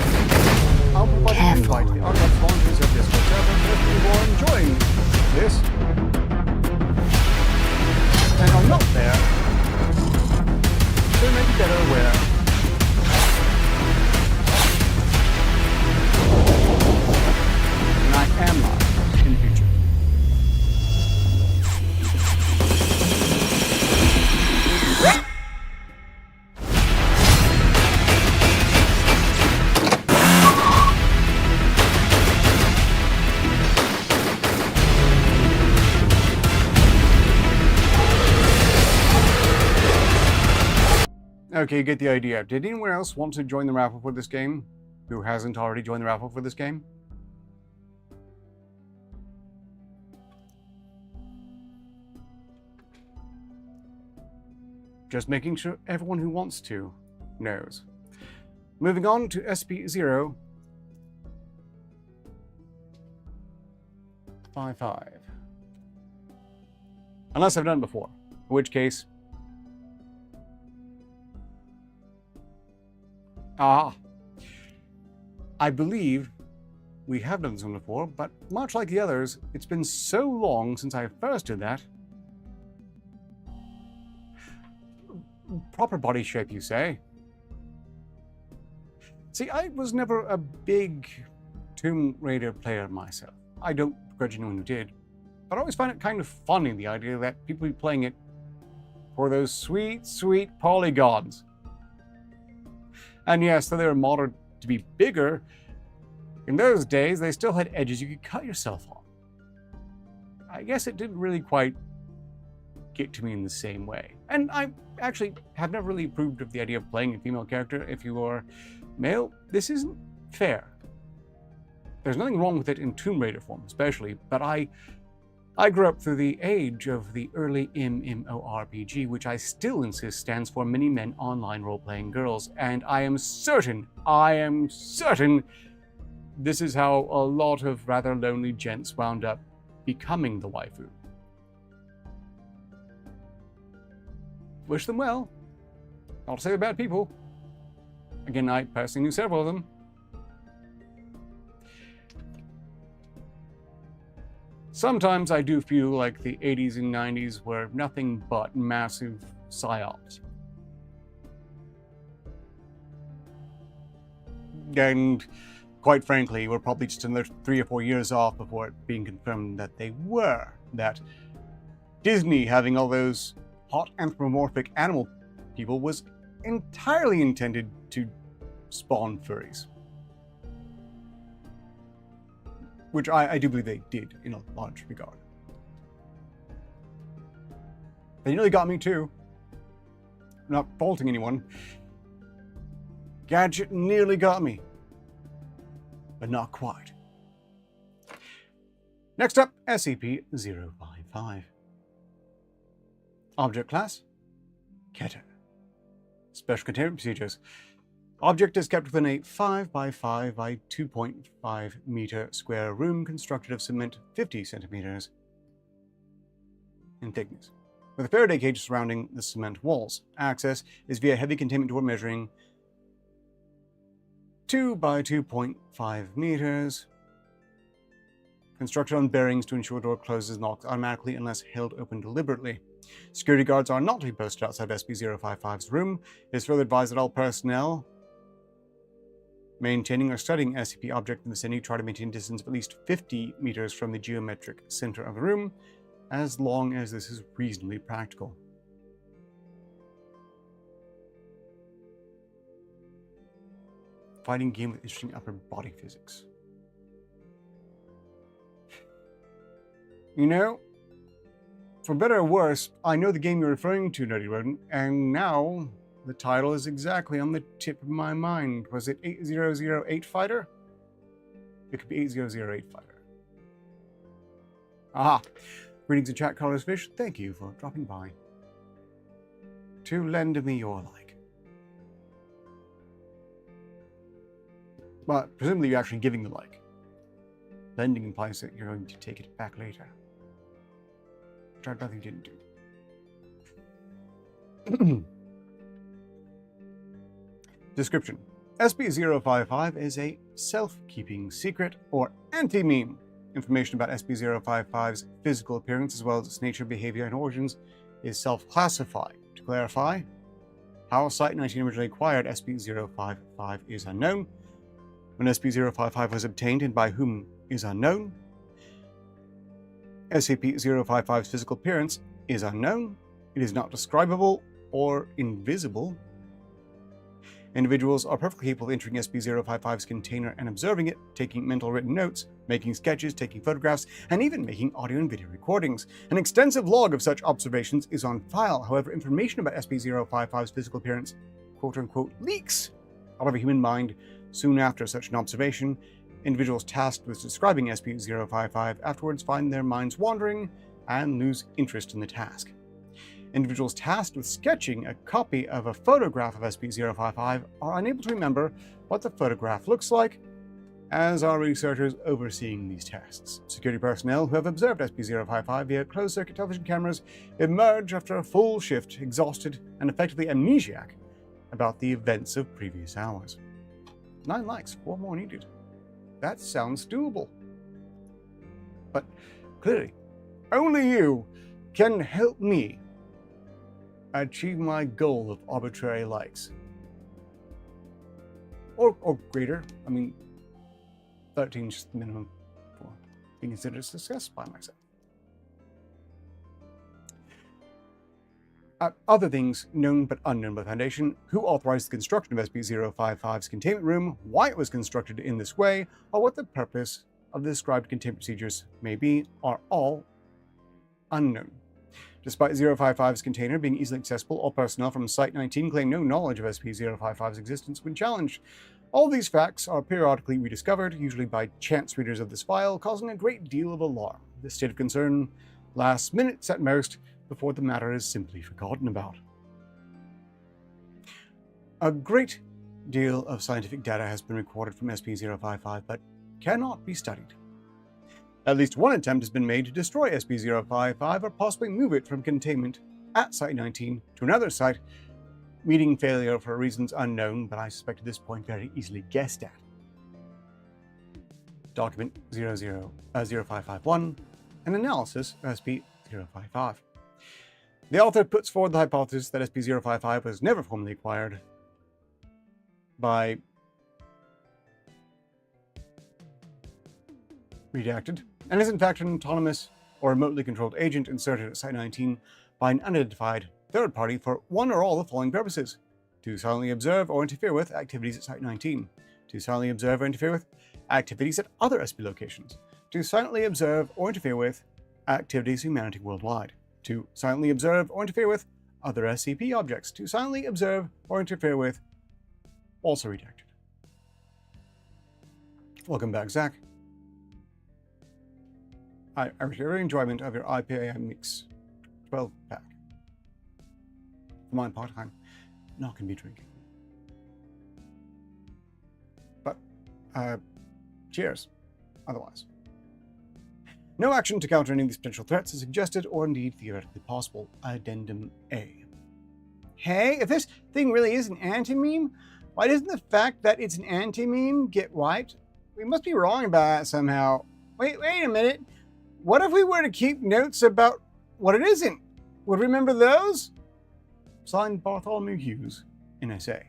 I'll provide an careful. invite to the Archive Volunteers of Discord server if you are enjoying this. And I'm not there, so maybe better aware. And I am not in the future. Okay, you get the idea. Did anyone else want to join the raffle for this game who hasn't already joined the raffle for this game? Just making sure everyone who wants to knows. Moving on to SP055. Unless I've done it before, in which case... I believe we have done this one before, but much like the others, it's been so long since I first did that. proper body shape, you say? See, I was never a big Tomb Raider player myself. I don't begrudge anyone who did. But I always find it kind of funny, the idea that people be playing it for those sweet, sweet polygons. And yes, though they were modeled to be bigger, in those days they still had edges you could cut yourself on. I guess it didn't really quite get to me in the same way. And I actually have never really approved of the idea of playing a female character if you are male. This isn't fair. There's nothing wrong with it in Tomb Raider form, especially, but I grew up through the age of the early MMORPG, which I still insist stands for Many Men Online Role-Playing Girls, and I am certain this is how a lot of rather lonely gents wound up becoming the waifu. Wish them well. Not to say they're bad people. Again, I personally knew several of them. Sometimes I do feel like the 80s and 90s were nothing but massive psyops. And quite frankly, we're probably just another 3 or 4 years off before it being confirmed that they were. That Disney having all those hot anthropomorphic animal people was entirely intended to spawn furries. Which I do believe they did in a large regard. They nearly got me too. I'm not faulting anyone. Gadget nearly got me. But not quite. Next up, SCP-055. Object class, Keter. Special containment procedures. Object is kept within a 5 by 5 by 2.5 meter square room constructed of cement 50 centimeters in thickness, with a Faraday cage surrounding the cement walls. Access is via heavy containment door measuring 2 by 2.5 meters, constructed on bearings to ensure door closes and locks automatically unless held open deliberately. Security guards are not to be posted outside SCP-055's room. It is further advised that all personnel maintaining or studying SCP object in the vicinity try to maintain a distance of at least 50 meters from the geometric center of the room, as long as this is reasonably practical. Fighting game with interesting upper body physics. You know, for better or worse, I know the game you're referring to, Nerdy Rodent, and now the title is exactly on the tip of my mind. Was it 8008 Fighter? It could be 8008 Fighter. Aha! Greetings in chat, Colors Fish. Thank you for dropping by to lend me your like. But presumably you're actually giving the like. Lending implies that you're going to take it back later. Which I'd rather you didn't do. Description. SCP-055 is a self-keeping secret or anti-meme. Information about SCP-055's physical appearance as well as its nature, behavior, and origins is self-classified. To clarify, how Site-19 originally acquired SCP-055 is unknown. When SCP-055 was obtained and by whom is unknown. SCP-055's physical appearance is unknown. It is not describable or invisible. Individuals are perfectly capable of entering SCP-055's container and observing it, taking mental written notes, making sketches, taking photographs, and even making audio and video recordings. An extensive log of such observations is on file. However, information about SCP-055's physical appearance, quote-unquote, leaks out of a human mind soon after such an observation. Individuals tasked with describing SCP-055 afterwards find their minds wandering and lose interest in the task. Individuals tasked with sketching a copy of a photograph of SCP-055 are unable to remember what the photograph looks like, as are researchers overseeing these tests. Security personnel who have observed SCP-055 via closed-circuit television cameras emerge after a full shift, exhausted and effectively amnesiac about the events of previous hours. 9 likes, 4 more needed. That sounds doable. But clearly, only you can help me achieve my goal of arbitrary likes. Or greater. I mean, 13 is just the minimum for being considered a success by myself. Other things known but unknown by the Foundation: who authorized the construction of SCP-055's containment room, why it was constructed in this way, or what the purpose of the described containment procedures may be, are all unknown. Despite 055's container being easily accessible, all personnel from Site-19 claim no knowledge of SCP-055's existence when challenged. All these facts are periodically rediscovered, usually by chance readers of this file, causing a great deal of alarm. This state of concern lasts minutes at most, before the matter is simply forgotten about. A great deal of scientific data has been recorded from SCP-055, but cannot be studied. At least one attempt has been made to destroy SCP-055 or possibly move it from containment at Site-19 to another site, meeting failure for reasons unknown, but I suspect at this point very easily guessed at. Document 0551, an analysis of SCP-055. The author puts forward the hypothesis that SCP-055 was never formally acquired by redacted, and is in fact an autonomous or remotely controlled agent inserted at Site-19 by an unidentified third party for one or all the following purposes: to silently observe or interfere with activities at Site-19, to silently observe or interfere with activities at other SCP locations, to silently observe or interfere with activities of humanity worldwide, to silently observe or interfere with other SCP objects, to silently observe or interfere with, also redacted. Welcome back, Zach. I wish you every enjoyment of your IPA Mix 12 pack. For my part, I'm not going to be drinking. But, cheers, otherwise. No action to counter any of these potential threats is suggested or indeed theoretically possible. Addendum A. Hey, if this thing really is an anti-meme, why doesn't the fact that it's an anti-meme get wiped? We must be wrong about that somehow. Wait a minute. What if we were to keep notes about what it isn't? Would we remember those? Signed, Bartholomew Hughes, NSA.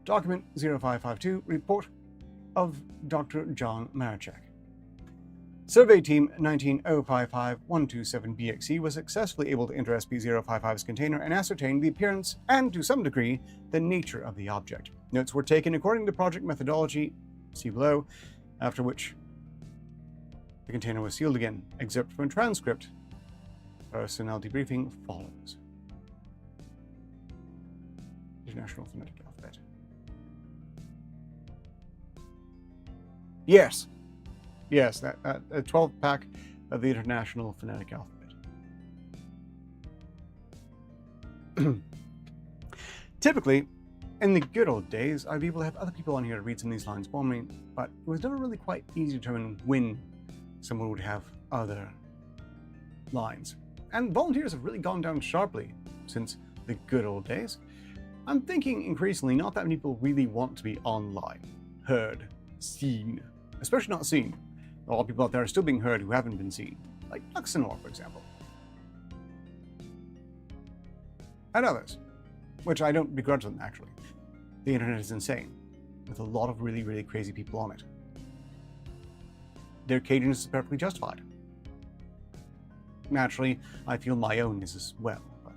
Document 0552, report of Dr. John Marichek. Survey Team 19055-127-BXC was successfully able to enter SCP-055's container and ascertain the appearance and, to some degree, the nature of the object. Notes were taken according to project methodology, see below, after which the container was sealed again. Excerpt from a transcript. Personnel debriefing follows. International Phonetic Alphabet. Yes, that a 12-pack of the International Phonetic Alphabet. Typically, in the good old days, I'd be able to have other people on here to read some of these lines for me, but it was never really quite easy to determine when someone would have other lines. And volunteers have really gone down sharply since the good old days. I'm thinking increasingly not that many people really want to be online, heard, seen, especially not seen. A lot of people out there are still being heard who haven't been seen, like Luxenor, for example. And others, which I don't begrudge them, actually. The internet is insane, with a lot of really, really crazy people on it. Their caginess is perfectly justified. Naturally, I feel my own is as well, but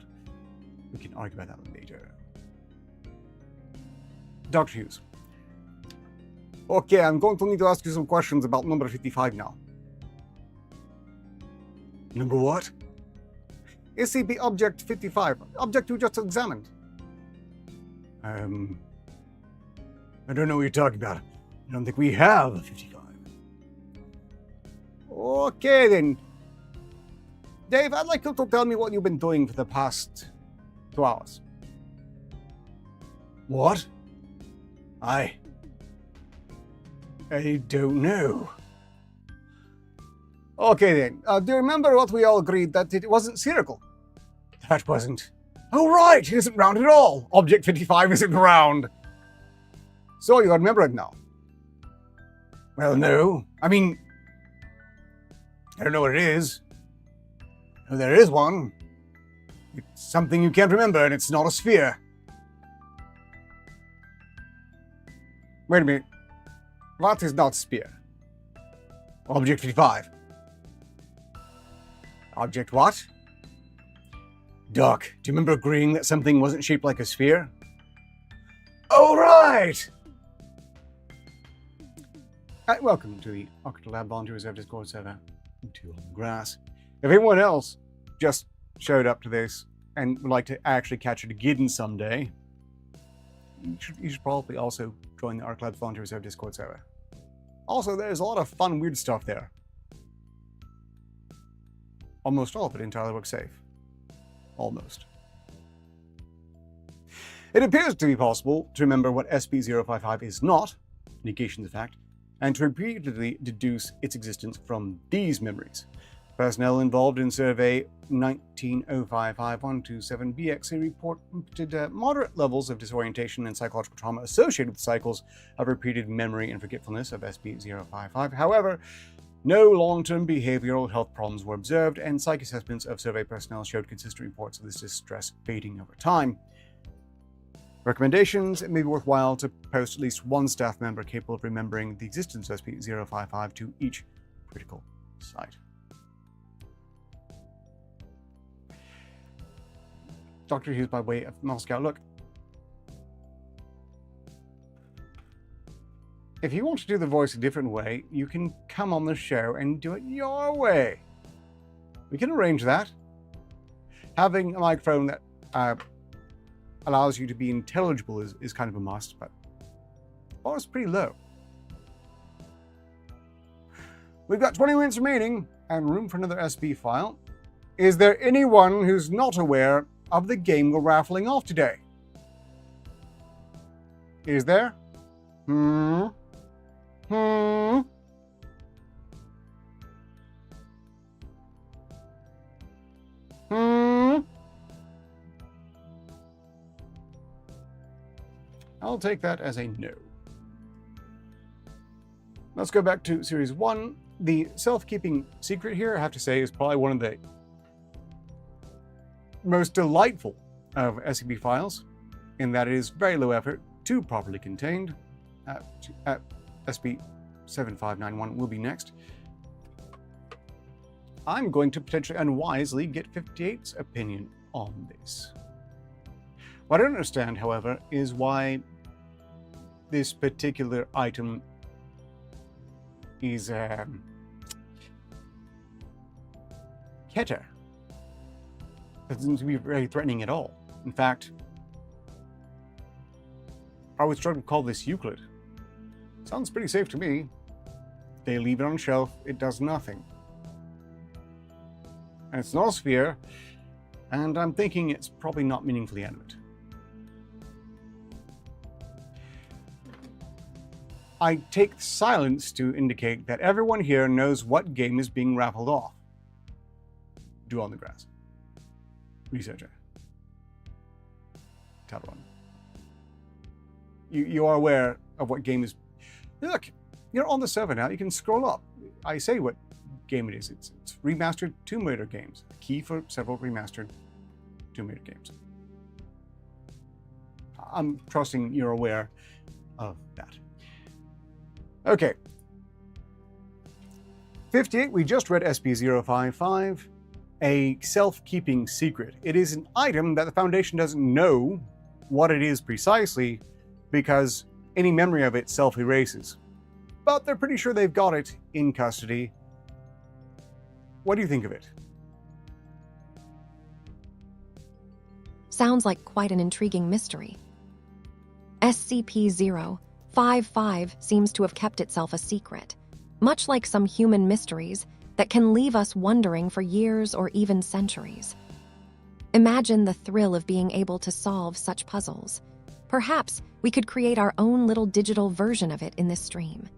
we can argue about that later. Dr. Hughes. Okay, I'm going to need to ask you some questions about number 55 now. Number what? SCP Object 55, object you just examined. I don't know what you're talking about. I don't think we have a 55. Okay then. Dave, I'd like you to tell me what you've been doing for the past 2 hours. What? I don't know. Okay then, do you remember what we all agreed that it wasn't spherical? That wasn't. Oh right, it isn't round at all. Object 55 isn't round. So you remember it now? Well, no. I mean, I don't know what it is. Oh, there is one. It's something you can't remember, and it's not a sphere. Wait a minute. What is not sphere? Object 55. Object what? Doc, do you remember agreeing that something wasn't shaped like a sphere? Oh, right! Welcome to the Octolab Volunteer Reserve Discord server. Two on the grass. If anyone else just showed up to this and would like to actually catch it again someday, you should probably also join the Arc Labs Volunteer Reserve Discord server. Also, there's a lot of fun, weird stuff there. Almost all of it entirely works safe. Almost. It appears to be possible to remember what SCP-055 is not, negation of fact, and to repeatedly deduce its existence from these memories. Personnel involved in Survey 19055127BX reported moderate levels of disorientation and psychological trauma associated with cycles of repeated memory and forgetfulness of SCP-055. However, no long-term behavioral health problems were observed, and psych assessments of survey personnel showed consistent reports of this distress fading over time. Recommendations: it may be worthwhile to post at least one staff member capable of remembering the existence of SCP-055 to each critical site. Dr. Hughes by way of Moscow. Look, if you want to do the voice a different way, you can come on the show and do it your way. We can arrange that. Having a microphone that allows you to be intelligible is kind of a must, but the bar is pretty low. We've got 20 minutes remaining and room for another SB file. Is there anyone who's not aware of the game we're raffling off today? Is there? I'll take that as a no. Let's go back to Series 1. The self-keeping secret here, I have to say, is probably one of the most delightful of SCP files, in that it is very low effort to properly contained. SCP-7591 will be next. I'm going to potentially unwisely get 58's opinion on this. What I don't understand, however, is why this particular item is Keter. It doesn't seem to be very threatening at all. In fact, I would struggle to call this Euclid. Sounds pretty safe to me. They leave it on a shelf, it does nothing. And it's not a sphere, and I'm thinking it's probably not meaningfully animate. I take silence to indicate that everyone here knows what game is being raffled off. Do on the grass. Researcher. Talon. You are aware of what game is... Look, you're on the server now. You can scroll up. I say what game it is. It's remastered Tomb Raider games. A key for several remastered Tomb Raider games. I'm trusting you're aware of that. Okay. 58, we just read SCP-055, a self-keeping secret. It is an item that the Foundation doesn't know what it is precisely because any memory of it self-erases. But they're pretty sure they've got it in custody. What do you think of it? Sounds like quite an intriguing mystery. SCP-055 seems to have kept itself a secret, much like some human mysteries that can leave us wondering for years or even centuries. Imagine the thrill of being able to solve such puzzles. Perhaps we could create our own little digital version of it in this stream.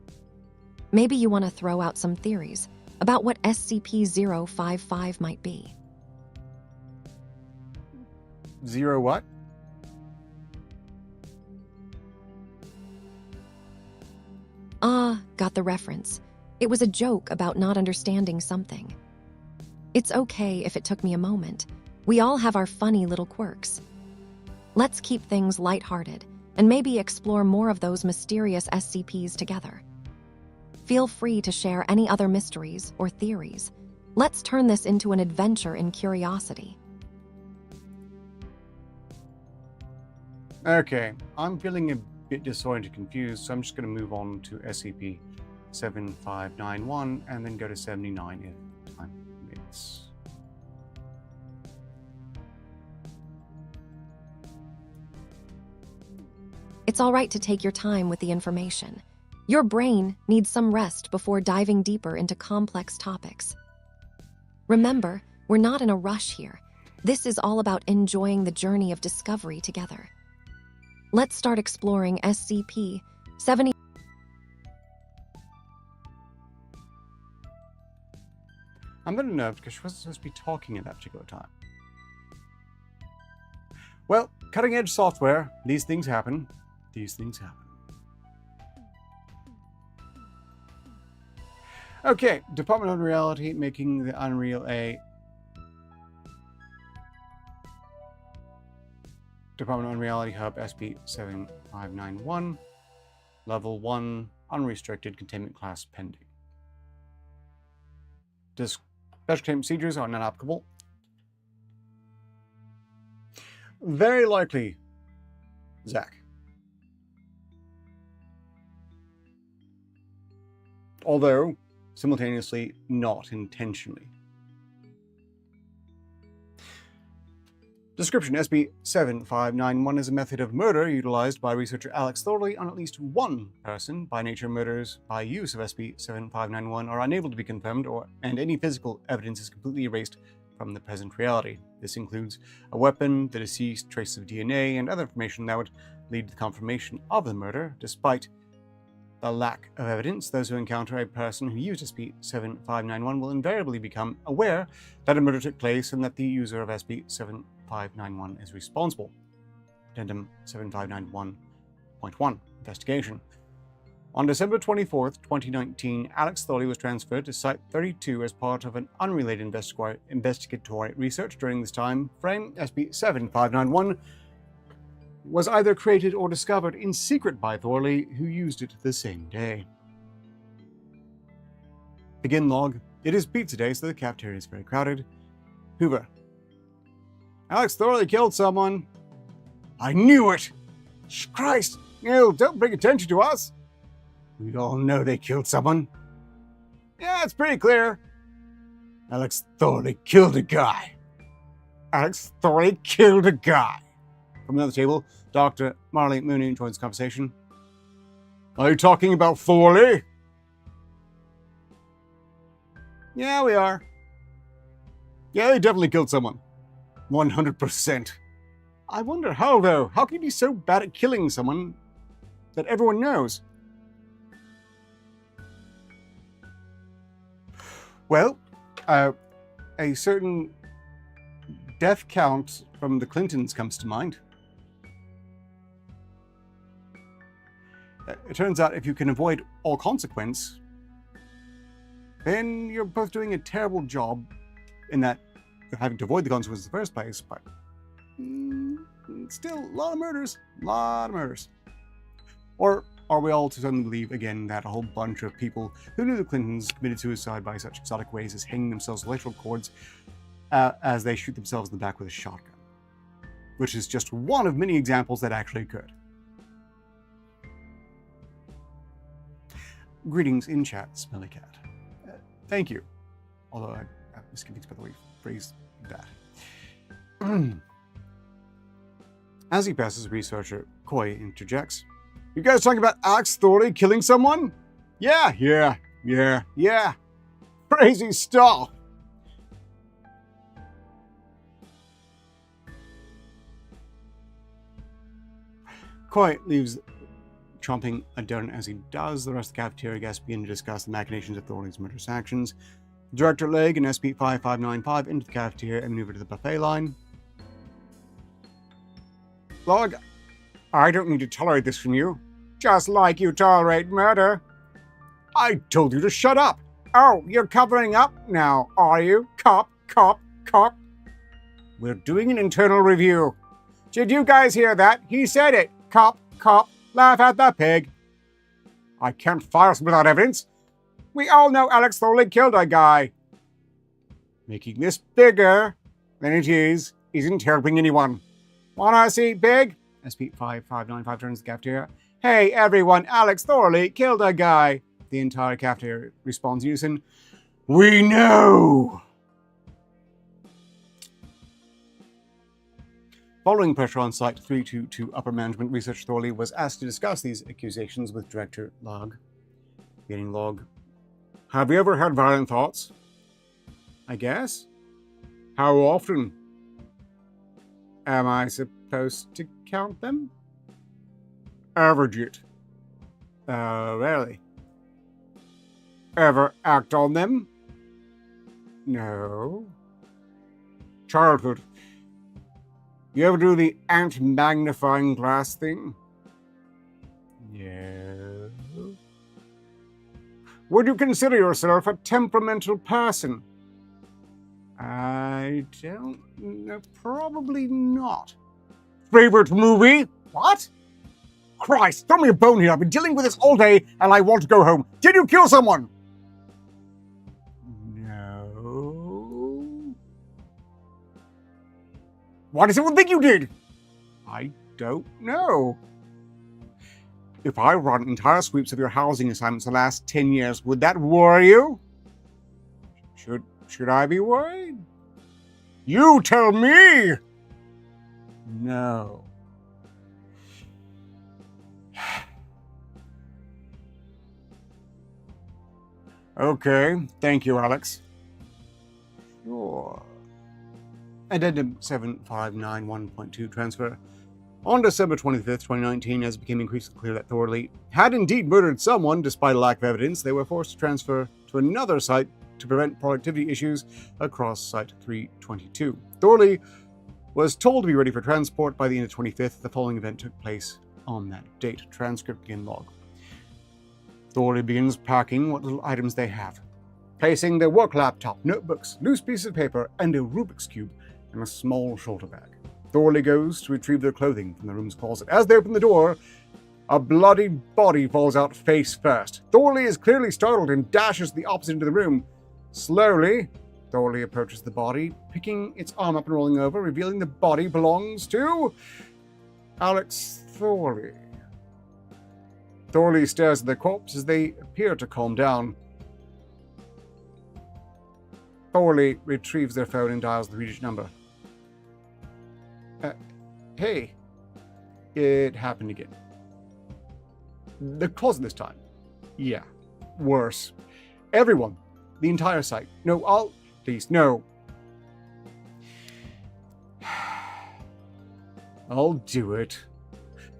Maybe you want to throw out some theories about what SCP-055 might be. Zero what? Got the reference. It was a joke about not understanding something. It's okay if it took me a moment. We all have our funny little quirks. Let's keep things lighthearted and maybe explore more of those mysterious SCPs together. Feel free to share any other mysteries or theories. Let's turn this into an adventure in curiosity. Okay, I'm feeling a bit disoriented, confused, so I'm just going to move on to SCP-7591 and then go to 79 if time permits. It's all right to take your time with the information. Your brain needs some rest before diving deeper into complex topics. Remember, we're not in a rush here. This is all about enjoying the journey of discovery together. Let's start exploring SCP-70. I'm a bit nervous because she wasn't supposed to be talking at that particular time. Well, cutting-edge software. These things happen. These things happen. Okay, Department of Reality making the Unreal A. Department of Unreality Hub SCP-7591. Level 1, unrestricted containment class pending. Special containment procedures are not applicable. Very likely, Zach. Although, simultaneously, not intentionally. Description: SCP-7591 is a method of murder utilized by researcher Alex Thorley on at least one person. By nature, murders by use of SCP-7591 are unable to be confirmed, and any physical evidence is completely erased from the present reality. This includes a weapon, the deceased, traces of DNA, and other information that would lead to the confirmation of the murder. Despite the lack of evidence, those who encounter a person who used SCP-7591 will invariably become aware that a murder took place and that the user of SCP-7591 is responsible. Addendum 7591.1 Investigation. On December 24th, 2019, Alex Thorley was transferred to Site-32 as part of an unrelated investigatory research. During this time frame, SCP-7591 was either created or discovered in secret by Thorley, who used it the same day. Begin log. It is pizza day, so the cafeteria is very crowded. Hoover. Alex Thorley killed someone. I knew it! Christ! No, don't bring attention to us! We all know they killed someone. Yeah, it's pretty clear. Alex Thorley killed a guy. Alex Thorley killed a guy. From another table, Dr. Marley Mooney joins the conversation. Are you talking about Thorley? Yeah, we are. Yeah, they definitely killed someone. 100%. I wonder how, though. How can you be so bad at killing someone that everyone knows? Well, a certain death count from the Clintons comes to mind. It turns out if you can avoid all consequence, then you're both doing a terrible job in that you're having to avoid the consequences in the first place, but still, a lot of murders. A lot of murders. Or are we all to suddenly believe again that a whole bunch of people who knew the Clintons committed suicide by such exotic ways as hanging themselves with electrical cords as they shoot themselves in the back with a shotgun? Which is just one of many examples that actually could. Greetings in chat, Smelly Cat. Thank you. Although I have misgivings by the way you phrased that. As he passes, researcher Koi interjects. You guys talking about Alex Thorley killing someone? Yeah. Crazy stuff. Koi leaves chomping a donut as he does. The rest of the cafeteria guests begin to discuss the machinations of Thorley's murderous actions. Director Legg and SCP-5595 into the cafeteria and maneuver to the buffet line. Log, I don't need to tolerate this from you. Just like you tolerate murder. I told you to shut up. Oh, you're covering up now, are you? Cop. We're doing an internal review. Did you guys hear that? He said it. Cop, cop, laugh at the pig. I can't fire us without evidence. We all know Alex Thorley killed a guy. Making this bigger than it is isn't helping anyone. Wanna see big? SP5595 turns the cafeteria. Hey everyone, Alex Thorley killed a guy. The entire cafeteria responds in unison. We know! Following pressure on Site 322 upper management, Research Thorley was asked to discuss these accusations with Director Log. Beginning Log. Have you ever had violent thoughts? I guess. How often? Am I supposed to count them? Average it. Rarely. Ever act on them? No. Childhood. You ever do the ant magnifying glass thing? No. Would you consider yourself a temperamental person? I don't know. Probably not. Favorite movie? What? Christ, throw me a bone here. I've been dealing with this all day and I want to go home. Did you kill someone? No. Why does everyone think you did? I don't know. If I run entire sweeps of your housing assignments the last 10 years, would that worry you? Should I be worried? You tell me! No. Okay, thank you, Alex. Sure. Addendum 7591.2 transfer. On December 25th, 2019, as it became increasingly clear that Thorley had indeed murdered someone, despite a lack of evidence, they were forced to transfer to another site to prevent productivity issues across Site 322. Thorley was told to be ready for transport by the end of 25th. The following event took place on that date. Transcript begin log. Thorley begins packing what little items they have, placing their work laptop, notebooks, loose pieces of paper, and a Rubik's Cube in a small shoulder bag. Thorley goes to retrieve their clothing from the room's closet. As they open the door, a bloodied body falls out face first. Thorley is clearly startled and dashes the opposite end of the room. Slowly, Thorley approaches the body, picking its arm up and rolling over, revealing the body belongs to Alex Thorley. Thorley stares at the corpse as they appear to calm down. Thorley retrieves their phone and dials the reach number. Hey, it happened again. The closet this time. Yeah, worse. Everyone, the entire site. No, please, no. I'll do it.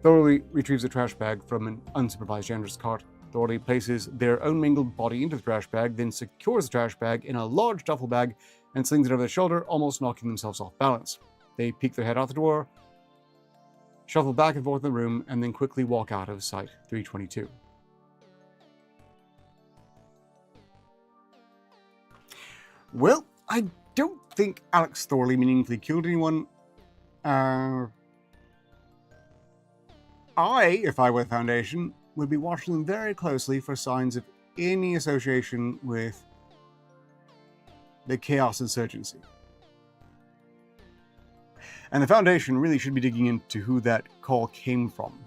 Thorley retrieves a trash bag from an unsupervised janitor's cart. Thorley places their own mangled body into the trash bag, then secures the trash bag in a large duffel bag and slings it over their shoulder, almost knocking themselves off balance. They peek their head out the door, shuffle back and forth in the room, and then quickly walk out of Site 322. Well, I don't think Alex Thorley meaningfully killed anyone. If I were the Foundation, would be watching them very closely for signs of any association with the Chaos Insurgency. And the Foundation really should be digging into who that call came from.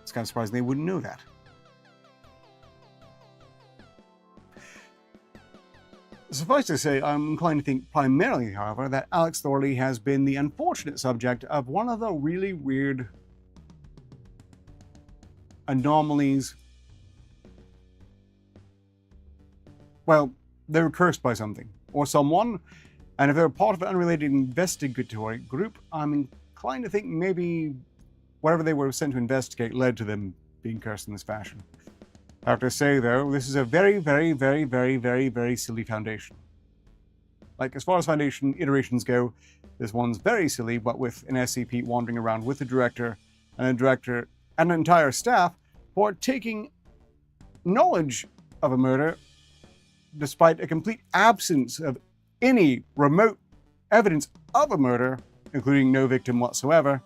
It's kind of surprising they wouldn't know that. Suffice to say, I'm inclined to think primarily, however, that Alex Thorley has been the unfortunate subject of one of the really weird anomalies. Well, they were cursed by something or someone, and if they're part of an unrelated investigatory group, I'm inclined to think maybe whatever they were sent to investigate led to them being cursed in this fashion. I have to say, though, this is a very, very, very, very, very, very silly Foundation. Like, as far as Foundation iterations go, this one's very silly, but with an SCP wandering around with a director and an entire staff who are taking knowledge of a murder despite a complete absence of any remote evidence of a murder, including no victim whatsoever,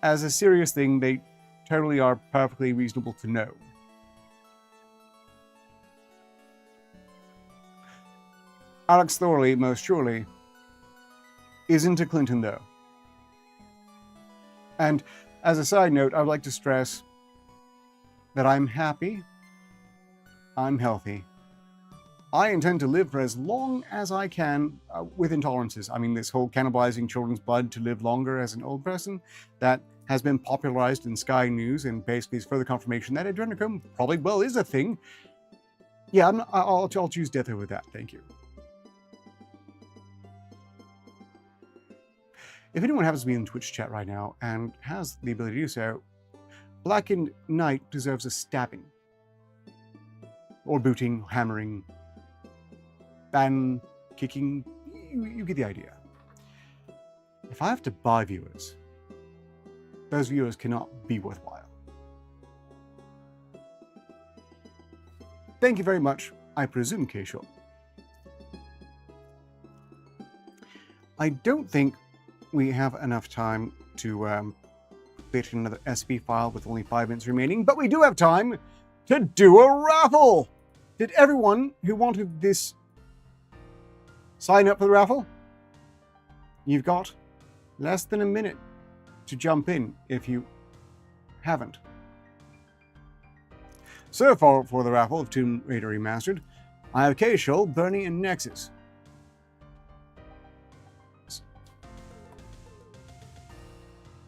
as a serious thing they totally are perfectly reasonable to know. Alex Thorley, most surely, isn't a Clinton, though. And as a side note, I would like to stress that I'm happy, I'm healthy. I intend to live for as long as I can with intolerances. I mean, this whole cannibalizing children's blood to live longer as an old person, that has been popularized in Sky News and basically is further confirmation that adrenochrome probably, well, is a thing. Yeah, I'll choose death over that, thank you. If anyone happens to be in the Twitch chat right now and has the ability to do so, Blackened Knight deserves a stabbing. Or booting, hammering, ban, kicking, you get the idea. If I have to buy viewers, those viewers cannot be worthwhile. Thank you very much, I presume, Keisho. I don't think we have enough time to create another SCP file with only 5 minutes remaining, but we do have time to do a raffle! Did everyone who wanted this sign up for the raffle? You've got less than a minute to jump in if you haven't. So far for the raffle of Tomb Raider Remastered, I have Keishul, Bernie, and Nexus.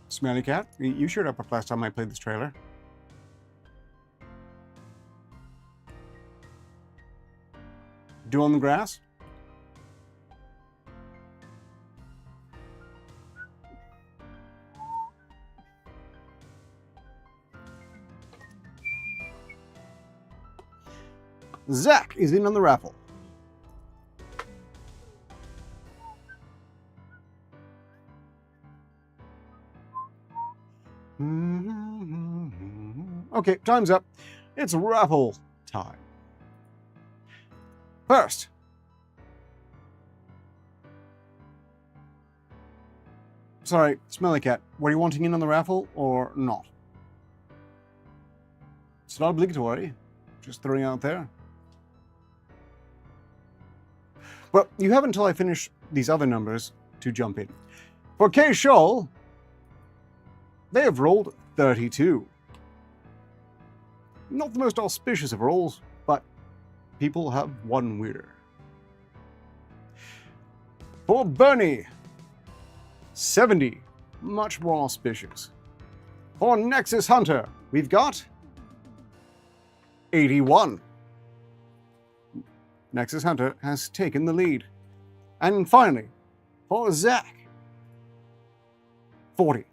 Smelly Cat, you showed up last time I played this trailer. Dew on the Grass? Zach is in on the raffle. Okay, time's up. It's raffle time. First, sorry, Smelly Cat, were you wanting in on the raffle or not? It's not obligatory, just throwing out there. Well, you have until I finish these other numbers to jump in. For K. Scholl, they have rolled 32. Not the most auspicious of rolls, but people have one weirder. For Bernie, 70. Much more auspicious. For Nexus Hunter, we've got 81. Nexus Hunter has taken the lead. And finally, for Zach, 40.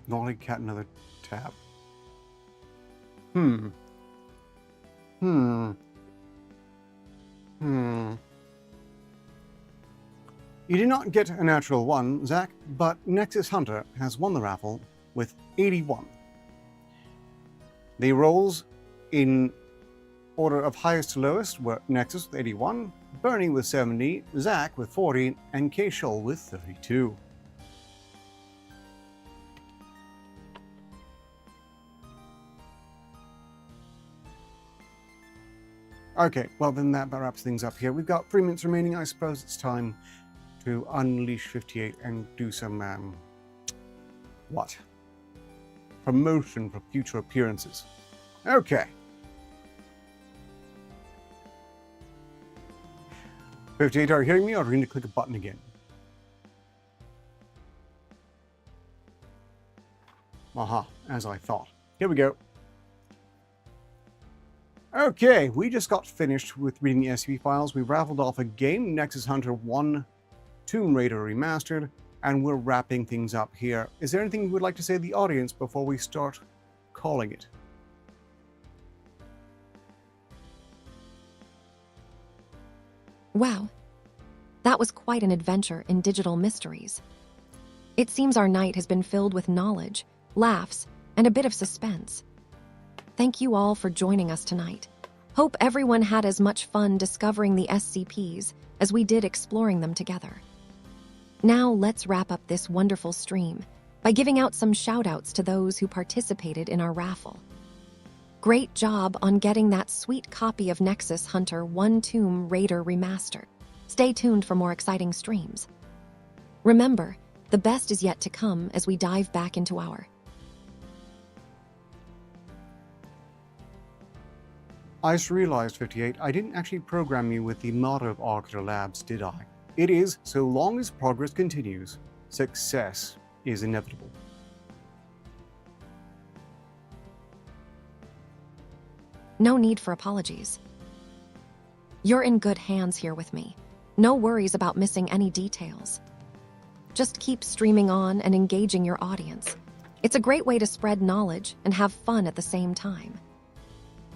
Naughty Cat, another tab. You did not get a natural 1, Zach, but Nexus Hunter has won the raffle with 81. The rolls in order of highest to lowest were Nexus with 81, Bernie with 70, Zach with 40, and K. Scholl with 32. Okay, well then that wraps things up here. We've got 3 minutes remaining. I suppose it's time to unleash 58 and do some, what? Promotion for future appearances. Okay. 58, are you hearing me, or do we need to click a button again? Aha, as I thought. Here we go. Okay, we just got finished with reading the SCP files. We raffled off a game, Nexus Hunter 1, Tomb Raider Remastered, and we're wrapping things up here. Is there anything you would like to say to the audience before we start calling it? Wow. That was quite an adventure in digital mysteries. It seems our night has been filled with knowledge, laughs, and a bit of suspense. Thank you all for joining us tonight. Hope everyone had as much fun discovering the SCPs as we did exploring them together. Now let's wrap up this wonderful stream by giving out some shout-outs to those who participated in our raffle. Great job on getting that sweet copy of Nexus Hunter 1 Tomb Raider Remastered. Stay tuned for more exciting streams. Remember, the best is yet to come as we dive back into our... I just realized, 58, I didn't actually program you with the motto of Arctor Labs, did I? It is, so long as progress continues, success is inevitable. No need for apologies. You're in good hands here with me. No worries about missing any details. Just keep streaming on and engaging your audience. It's a great way to spread knowledge and have fun at the same time.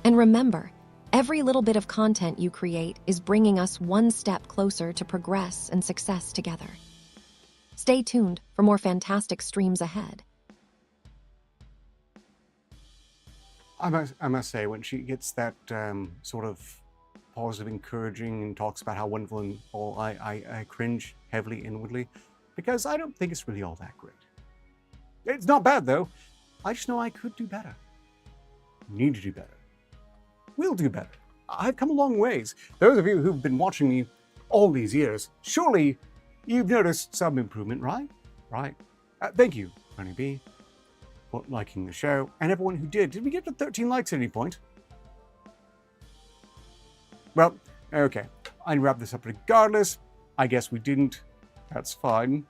And remember, every little bit of content you create is bringing us one step closer to progress and success together. Stay tuned for more fantastic streams ahead. I must say, when she gets that sort of positive, encouraging, and talks about how wonderful and all, I cringe heavily inwardly, because I don't think it's really all that great. It's not bad, though. I just know I could do better. Need to do better. We'll do better. I've come a long ways. Those of you who've been watching me all these years, surely you've noticed some improvement, right? Right. Thank you, Tony B, for liking the show, and everyone who did. Did we get to 13 likes at any point? Well, okay. I'd wrap this up regardless. I guess we didn't. That's fine.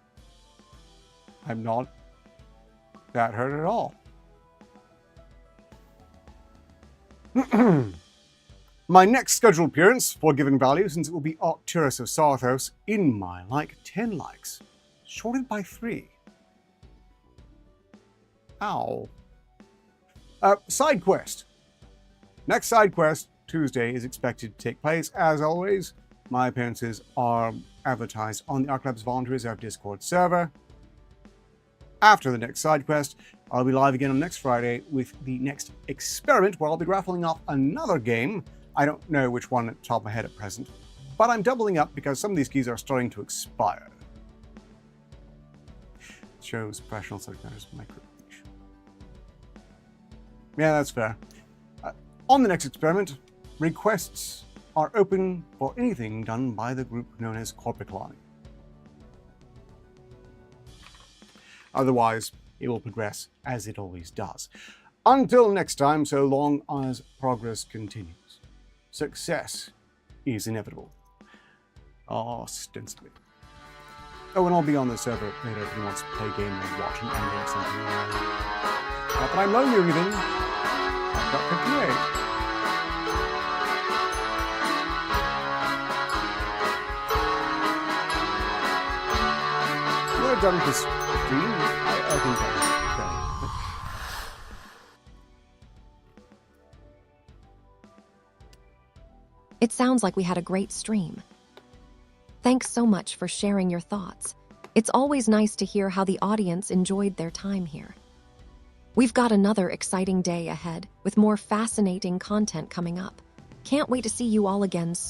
I'm not that hurt at all. My next scheduled appearance for Given Value, since it will be Arcturus of Sarthos, in my 10 likes, shorted by 3. Ow. Side quest. Next side quest, Tuesday, is expected to take place. As always, my appearances are advertised on the Arclabs Voluntary Reserve Discord server. After the next side quest, I'll be live again on next Friday with the next experiment, where I'll be raffling off another game. I don't know which one at the top of my head at present, but I'm doubling up because some of these keys are starting to expire. Shows professional subject matters micro. Yeah, that's fair. On the next experiment, requests are open for anything done by the group known as Corpicline. Otherwise, it will progress as it always does. Until next time, so long as progress continues, success is inevitable. Ostensibly. Oh, and I'll be on the server later if anyone wants to play a game or watch an anime or something. Not that I'm lonely or anything. I've got 58. We're done with this stream. I think I'm done. It sounds like we had a great stream. Thanks so much for sharing your thoughts. It's always nice to hear how the audience enjoyed their time here. We've got another exciting day ahead with more fascinating content coming up. Can't wait to see you all again soon.